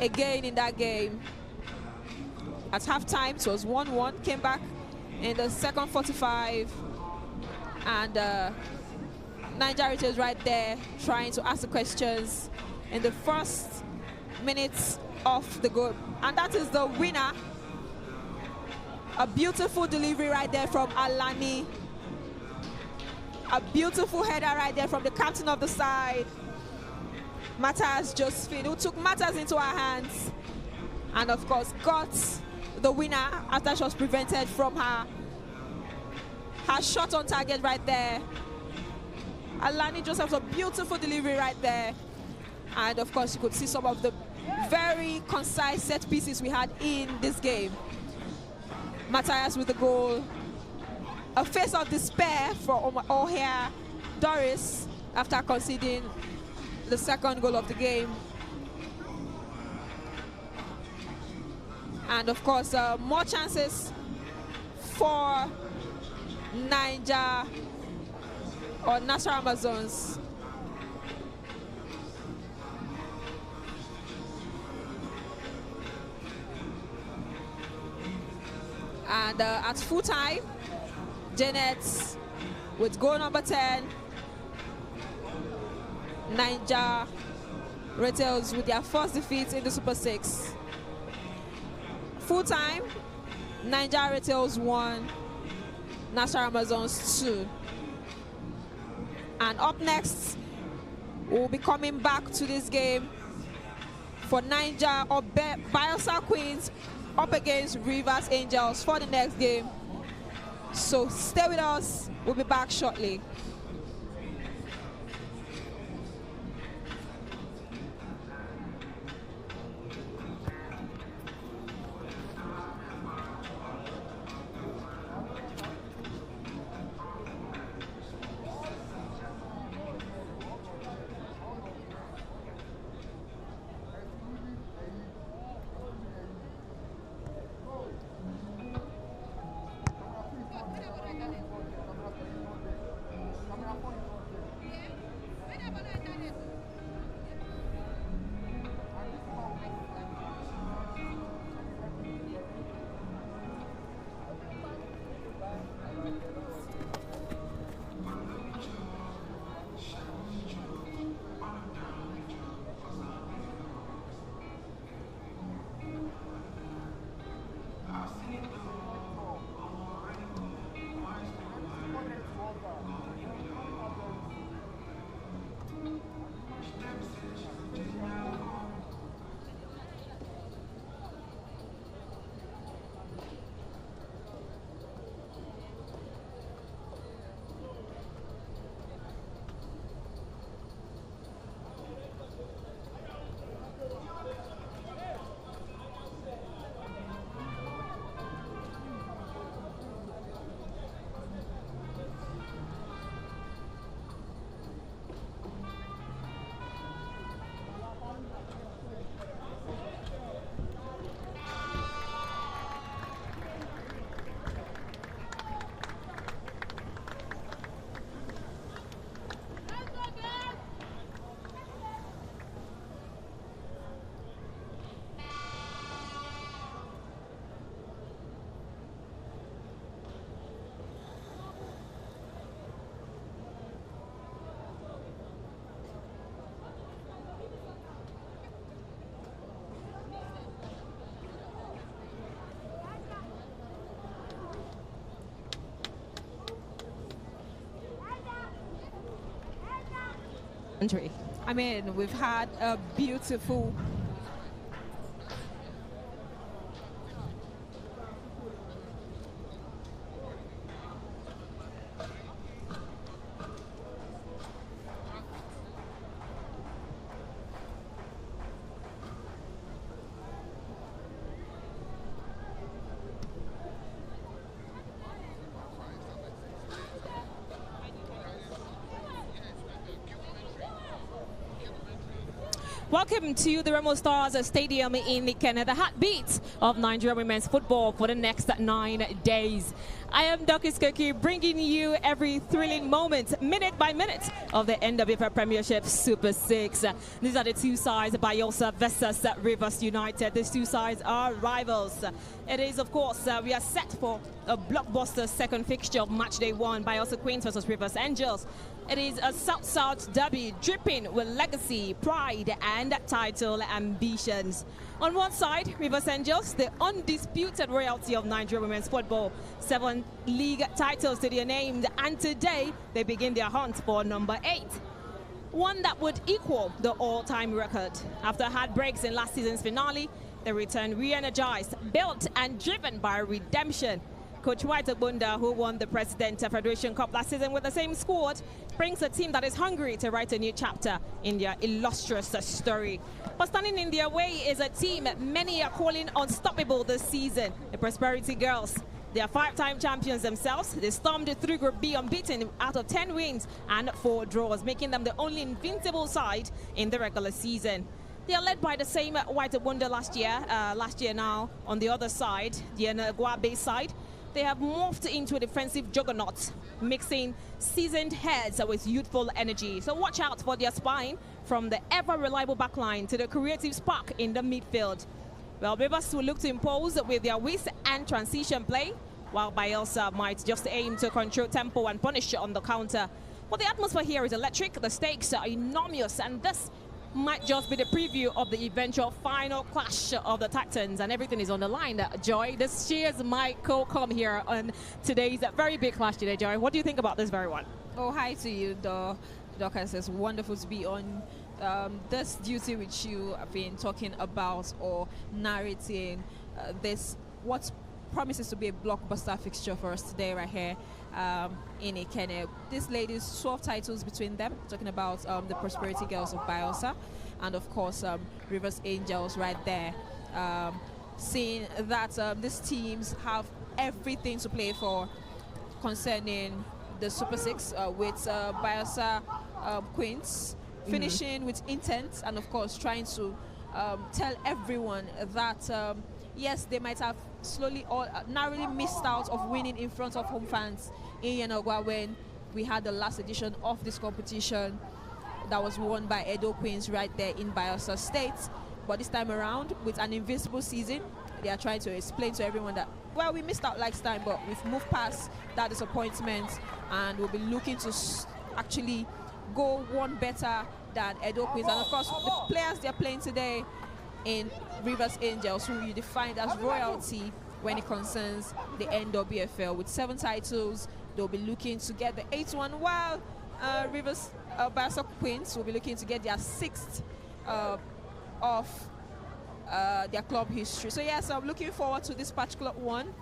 Speaker 1: again in that game. At halftime, it was 1-1, came back in the second 45, and Naija Ratels right there trying to ask the questions in the first minutes of the goal. And that is the winner. A beautiful delivery right there from Alani. A beautiful header right there from the captain of the side, Matthias Josephine, who took matters into her hands and of course got the winner after she was prevented from her shot on target right there. Alani Joseph, a beautiful delivery right there. And of course you could see some of the very concise set pieces we had in this game. Matthias with the goal. A face of despair for O'Hare Doris after conceding the second goal of the game. And of course, more chances for Naija or Nasarawa Amazons. And at full time, Janet with goal number 10. Naija Ratels with their first defeat in the Super 6. Full time, Naija Ratels 1, Nasarawa Amazons 2. And up next, we'll be coming back to this game for Naija or Bielsa Queens up against Rivers Angels for the next game. So stay with us, we'll be back shortly.
Speaker 2: country.
Speaker 1: I mean, we've had a beautiful
Speaker 2: Welcome to the Remo Stars Stadium in Ikenne, the heartbeat of Nigeria women's football for the next 9 days. I am Dorcas Koki, bringing you every thrilling moment, minute by minute, of the NWFL Premiership Super 6. These are the two sides, Bayelsa versus Rivers United. These two sides are rivals. It is, of course, we are set for a blockbuster second fixture of match day 1, Bayelsa Queens versus Rivers Angels. It is a South-South derby dripping with legacy, pride, and title ambitions. On one side, Rivers Angels, the undisputed royalty of Nigeria women's football. 7 league titles to their names, and today they begin their hunt for number 8. One that would equal the all-time record. After hard breaks in last season's finale, they return re-energized, built, and driven by redemption. Coach White Ogbunda, who won the President Federation Cup last season with the same squad, brings a team that is hungry to write a new chapter in their illustrious story. But standing in their way is a team many are calling unstoppable this season, the Prosperity Girls. They are 5-time champions themselves. They stormed through Group B unbeaten out of 10 wins and 4 draws, making them the only invincible side in the regular season. They are led by the same White Ogbunda last year now on the other side, the Enagua-based side. They have morphed into a defensive juggernaut, mixing seasoned heads with youthful energy. So watch out for their spine, from the ever-reliable backline to the creative spark in the midfield. Well, Rivers will look to impose with their whisk and transition play, while Bayelsa might just aim to control tempo and punish on the counter. Well, the atmosphere here is electric, the stakes are enormous, and this might just be the preview of the eventual final clash of the Titans, and everything is on the line. Joy, this cheers my co-com here on today's very big clash today. Joy, what do you think about this very one?
Speaker 1: Oh, hi to you, Dorcas. It's wonderful to be on this duty which you have been talking about or narrating this, what promises to be a blockbuster fixture for us today right here in Ikenne. These ladies, 12 titles between them, talking about the Prosperity Girls of Bayelsa and of course Rivers Angels right there. Seeing that these teams have everything to play for concerning the Super 6 with Bayelsa Queens finishing with intent, and of course trying to tell everyone that yes, they might have slowly or narrowly missed out of winning in front of home fans in Yenogwa when we had the last edition of this competition that was won by Edo Queens right there in Bayelsa State. But this time around, with an invincible season, they are trying to explain to everyone that, well, we missed out last time, but we've moved past that disappointment and we'll be looking to actually go one better than Edo Queens. And of course, the players they're playing today in Rivers Angels, who you defined as royalty when it concerns the NWFL. With 7 titles, they'll be looking to get the 8th one, while Rivers Bayelsa Queens will be looking to get their 6th of their club history. So yes, I'm looking forward to this particular one,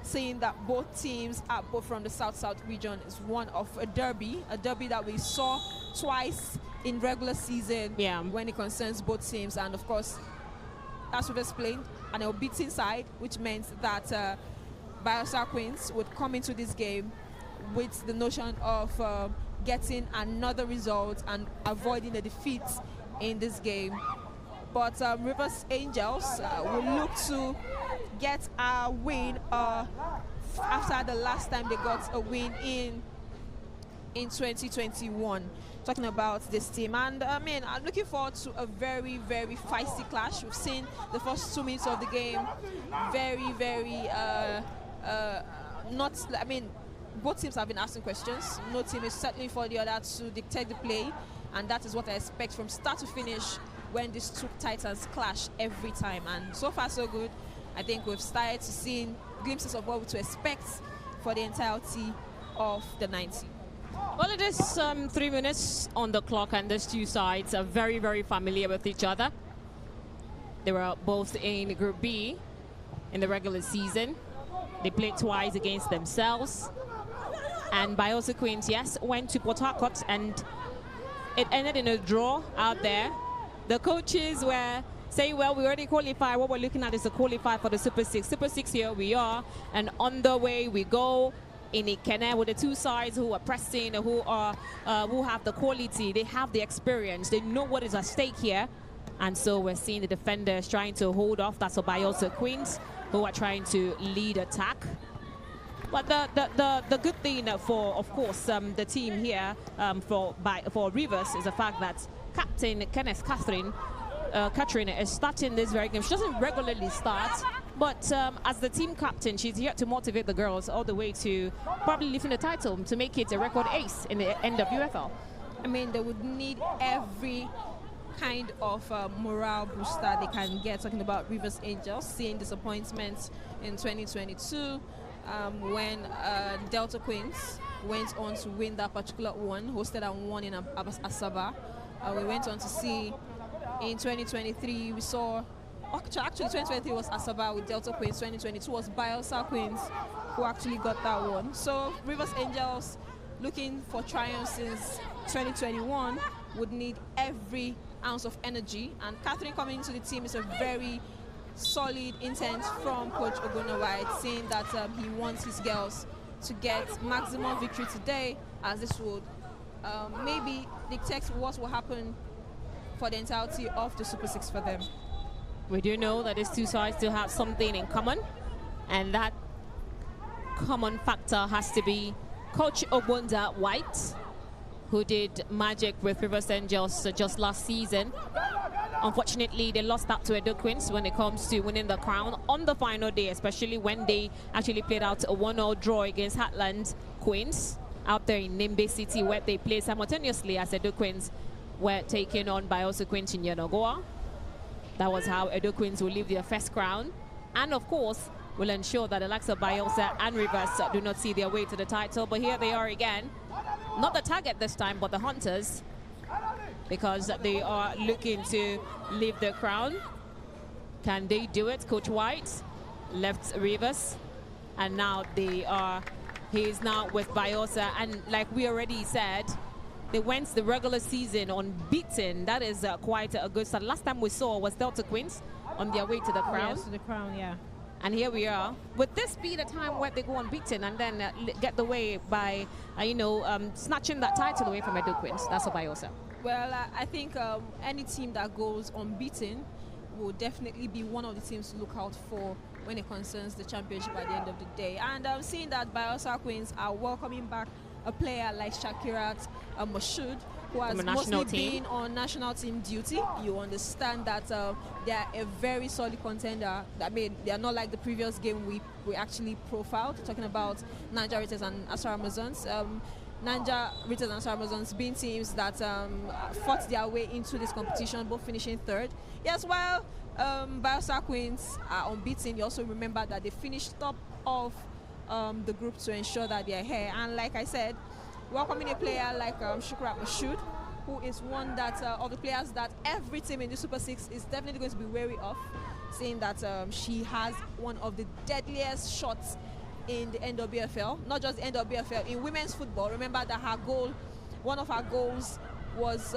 Speaker 1: seeing that both teams are both from the South-South region. Is one of a derby that we saw twice in regular season when it concerns both teams. And of course, as we've explained, an unbeaten side, which meant that Bayelsa Queens would come into this game with the notion of getting another result and avoiding a defeat in this game. But Rivers Angels will look to get a win after the last time they got a win in 2021. Talking about this team, and I mean, I'm looking forward to a very, very feisty clash. We've seen the first 2 minutes of the game, very, very not. I mean, both teams have been asking questions. No team is settling for the other to dictate the play, and that is what I expect from start to finish when these two Titans clash every time. And so far, so good. I think we've started to see glimpses of what to expect for the entirety of the 90.
Speaker 2: Well, it is 3 minutes on the clock, and these two sides are very, very familiar with each other. They were both in Group B in the regular season. They played twice against themselves. And Bayelsa Queens, yes, went to Port Harcourt, and it ended in a draw out there. The coaches were saying, well, we already qualified. What we're looking at is a qualify for the Super 6. Super 6, here we are, and on the way we go. In Ikene, with the two sides who are pressing, who have the quality, they have the experience, they know what is at stake here. And so we're seeing the defenders trying to hold off. That's Bayelsa Queens, who are trying to lead attack. But the good thing for, of course, the team here for Rivers is the fact that Captain Catherine is starting this very game. She doesn't regularly start, but as the team captain, she's here to motivate the girls all the way to probably lifting the title to make it a record ace in the NWFL.
Speaker 1: I mean, they would need every kind of morale booster they can get, talking about Rivers Angels, seeing disappointments in 2022 when Delta Queens went on to win that particular one, hosted and won in Asaba. We went on to see in 2023, we saw, actually 2023 was Asaba with Delta Queens, 2022 was Bayelsa Queens who actually got that one. So Rivers Angels, looking for triumphs since 2021, would need every ounce of energy, and Catherine coming into the team is a very solid intent from Coach Ogunawide, saying that he wants his girls to get maximum victory today, as this would maybe dictate what will happen for the entirety of the Super 6 for them.
Speaker 2: We do know that these two sides still have something in common, and that common factor has to be Coach Obunda White, who did magic with Rivers Angels just last season. Unfortunately, they lost out to Edo Queens when it comes to winning the crown on the final day, especially when they actually played out a 1-0 draw against Heartland Queens out there in Nimbe City, where they played simultaneously as Edo Queens were taking on Bayelsa Queens in Yenagoa. That was how Edo Queens will leave their first crown, and of course will ensure that the likes of Bayelsa and Rivers do not see their way to the title. But here they are again, not the target this time, but the hunters, because they are looking to leave their crown. Can they do it? Coach White left Rivers, and now he's now with Bayelsa, and like we already said, they went the regular season unbeaten. That is quite a good start. Last time we saw was Delta Queens on their way to the crown.
Speaker 1: Yes, to the crown, yeah.
Speaker 2: And here we are. Would this be the time where they go unbeaten and then get the way by, snatching that title away from Edo Queens? That's what Bayelsa.
Speaker 1: Well, I think any team that goes unbeaten will definitely be one of the teams to look out for when it concerns the championship at the end of the day. And seeing that Bayelsa Queens are welcoming back a player like Shakirat Mashoud, who has mostly been on national team duty, you understand that they are a very solid contender. I mean, they are not like the previous game we actually profiled, talking about Naija, Ratels and Nasarawa Amazons. Naija, Ratels and Nasarawa Amazons being teams that fought their way into this competition, both finishing third. Yes, while Bayelsa Queens are unbeaten, you also remember that they finished top of the group to ensure that they are here. And like I said, welcoming a player like Shukrat Mashoud, who is one that of the players that every team in the Super 6 is definitely going to be wary of, saying that she has one of the deadliest shots in the NWFL, not just the NWFL, in women's football. Remember that one of her goals was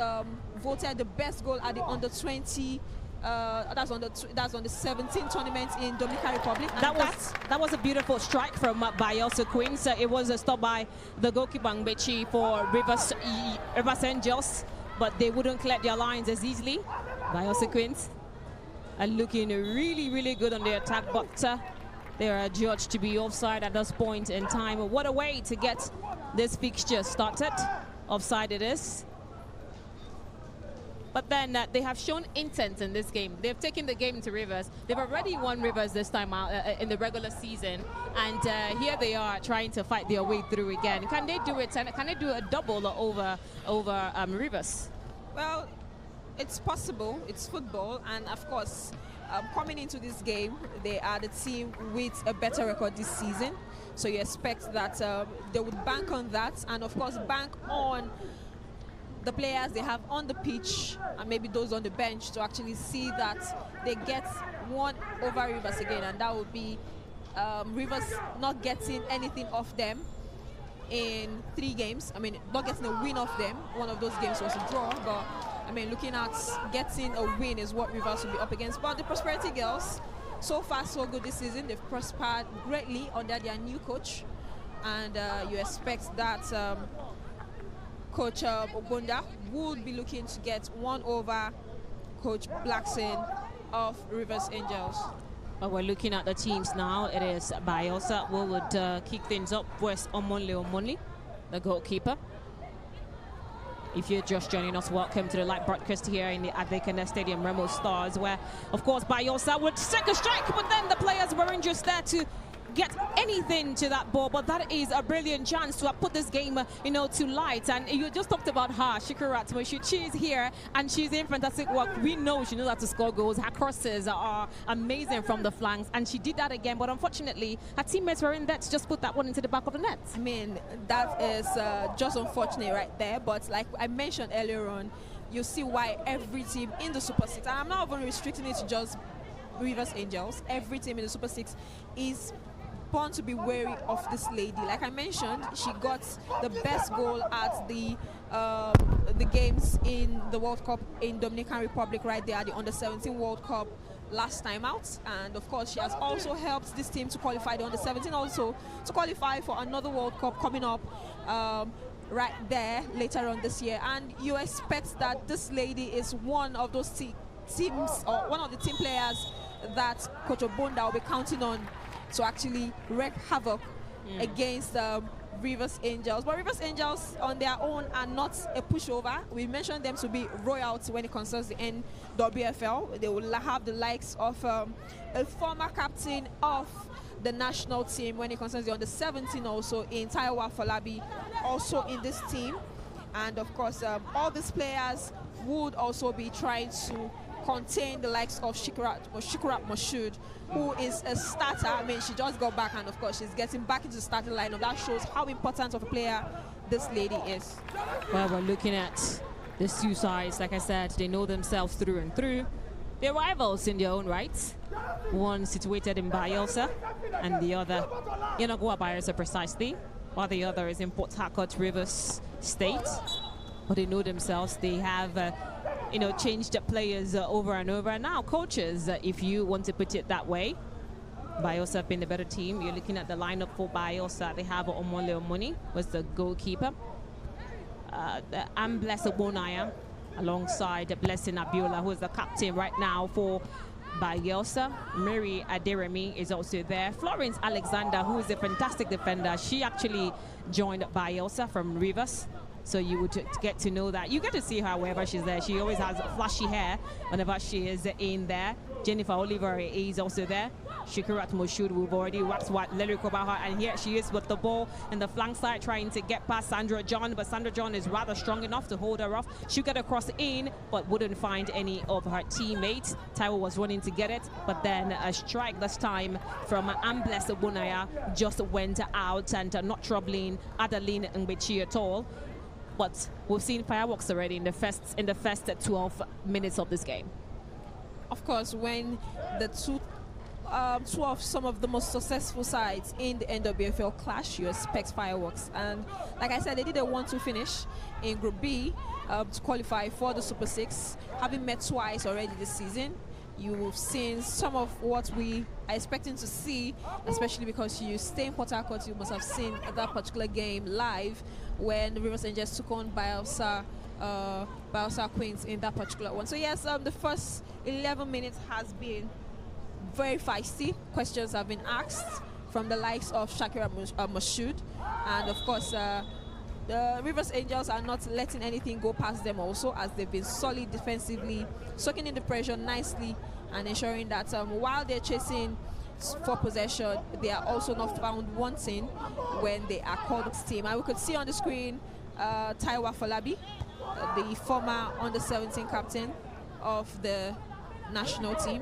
Speaker 1: voted the best goal at the under-20 that's on the 17th tournament in Dominican Republic.
Speaker 2: That was a beautiful strike from Bayelsa Queens. It was a stop by the goalkeeper Ngbechi for Rivers Angels, but they wouldn't clear their lines as easily. Bayelsa Queens are looking really, really good on the attack, but they are judged to be offside at this point in time. What a way to get this fixture started. Offside it is. But then they have shown intent in this game. They've taken the game to Rivers. They've already won Rivers this time out in the regular season. And here they are trying to fight their way through again. Can they do it? And can they do a double over Rivers?
Speaker 1: Well, it's possible. It's football. And of course, coming into this game, they are the team with a better record this season. So you expect that they would bank on that, and of course bank on the players they have on the pitch and maybe those on the bench to actually see that they get one over Rivers again, and that would be Rivers not getting anything off them in 3 games. I mean, not getting a win off them. One of those games was a draw, but I mean, looking at getting a win is what Rivers will be up against. But the Prosperity Girls, so far so good this season. They've prospered greatly under their new coach, and you expect that Coach Obunda would be looking to get one over Coach Blackson of Rivers Angels.
Speaker 2: Well, we're looking at the teams now. It is Bayelsa who would kick things up with Omonle, the goalkeeper. If you're just joining us, welcome to the live broadcast here in the Adekene Stadium, Remo Stars, where, of course, Bayelsa would take a strike, but then the players weren't just there to get anything to that ball. But that is a brilliant chance to put this game, to light. And you just talked about her, Shikurat Moshud. She's here and she's in fantastic work. We know she knows how to score goals. Her crosses are amazing from the flanks, and she did that again. But unfortunately, her teammates were in there to just put that one into the back of the net.
Speaker 1: I mean, that is just unfortunate right there. But like I mentioned earlier on, you see why every team in the Super 6, and I'm not even restricting it to just Rivers Angels, every team in the Super 6 is born to be wary of this lady. Like I mentioned, she got the best goal at the games in the World Cup in Dominican Republic right there at the Under-17 World Cup last time out. And of course, she has also helped this team to qualify the Under-17, also to qualify for another World Cup coming up right there later on this year. And you expect that this lady is one of those teams, or one of the team players that Coach Obunda will be counting on to actually wreak havoc against Rivers Angels. But Rivers Angels on their own are not a pushover. We mentioned them to be royalty when it concerns the NWFL. They will have the likes of a former captain of the national team when it concerns the Under-17 also in Taiwa Falabi, also in this team. And of course, all these players would also be trying to contain the likes of Shikurat Moshud, who is a starter. I mean, she just got back, and of course she's getting back into the starting lineup. That shows how important of a player this lady is.
Speaker 2: Well, we're looking at the two sides. Like I said, they know themselves through and through. They're rivals in their own right. One situated in Bayelsa and the other in Agua Bayelsa precisely, while the other is in Port Harcourt, Rivers State. But they know themselves. They have changed the players over and over. And now coaches, if you want to put it that way, Bayelsa have been the better team. You're looking at the lineup for Bayelsa. They have Omole Omoni, was the goalkeeper. Ambles Obonaya, alongside Blessing Abiola, who is the captain right now for Bayelsa. Mary Aderemi is also there. Florence Alexander, who is a fantastic defender. She actually joined Bayelsa from Rivers. So you would get to know that. You get to see her wherever she's there. She always has flashy hair whenever she is in there. Jennifer Oliver is also there. Shikurat Moshud, we've already waxed lyrical about her. And here she is with the ball in the flank side, trying to get past Sandra John. But Sandra John is rather strong enough to hold her off. She'll get across in, but wouldn't find any of her teammates. Taiwo was running to get it, but then a strike this time from Ambles Obonaya just went out, and not troubling Adeline Ngbechi at all. But we've seen fireworks already in the first 12 minutes of this game.
Speaker 1: Of course, when the two of some of the most successful sides in the NWFL clash, you expect fireworks. And like I said, they did a 1-2 finish in Group B to qualify for the Super 6, having met twice already this season. You've seen some of what we are expecting to see, especially because you stay in Port Harcourt. You must have seen that particular game live when the Rivers Angels took on Bayelsa Queens in that particular one. So yes, the first 11 minutes has been very feisty. Questions have been asked from the likes of Shakira Moshud, and of course the Rivers Angels are not letting anything go past them also, as they've been solid defensively, soaking in the pressure nicely and ensuring that while they're chasing for possession, they are also not found wanting when they are called team. And we could see on the screen Taiwa Falabi, the former Under-17 captain of the national team,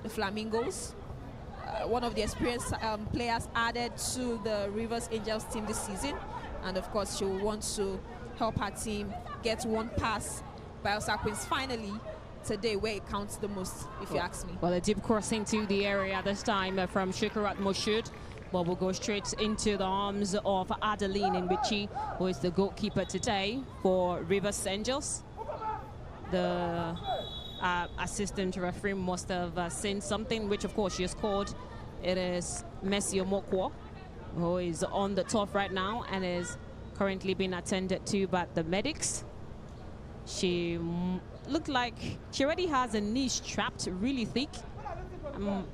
Speaker 1: the Flamingos. One of the experienced players added to the Rivers Angels team this season, and of course she will want to help her team get one pass by Elsa Queens finally today, where it counts the most, if you ask me.
Speaker 2: Well, a deep cross into the area this time from Shukrat Moshud. But will go straight into the arms of Adeline Mbichi, who is the goalkeeper today for Rivers Angels. The assistant referee must have seen something, which of course she has called. It is Messi Omokwo, who is on the turf right now and is currently being attended to by the medics. She looked like she already has a knee strapped really thick.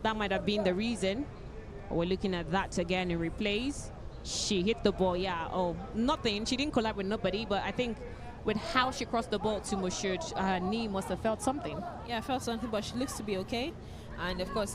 Speaker 2: That might have been the reason. We're looking at that again in replays. She hit the ball, nothing. She didn't collide with nobody, but I think with how she crossed the ball to Moshud, her knee must have felt something.
Speaker 1: Yeah, I felt something, but she looks to be okay. And of course,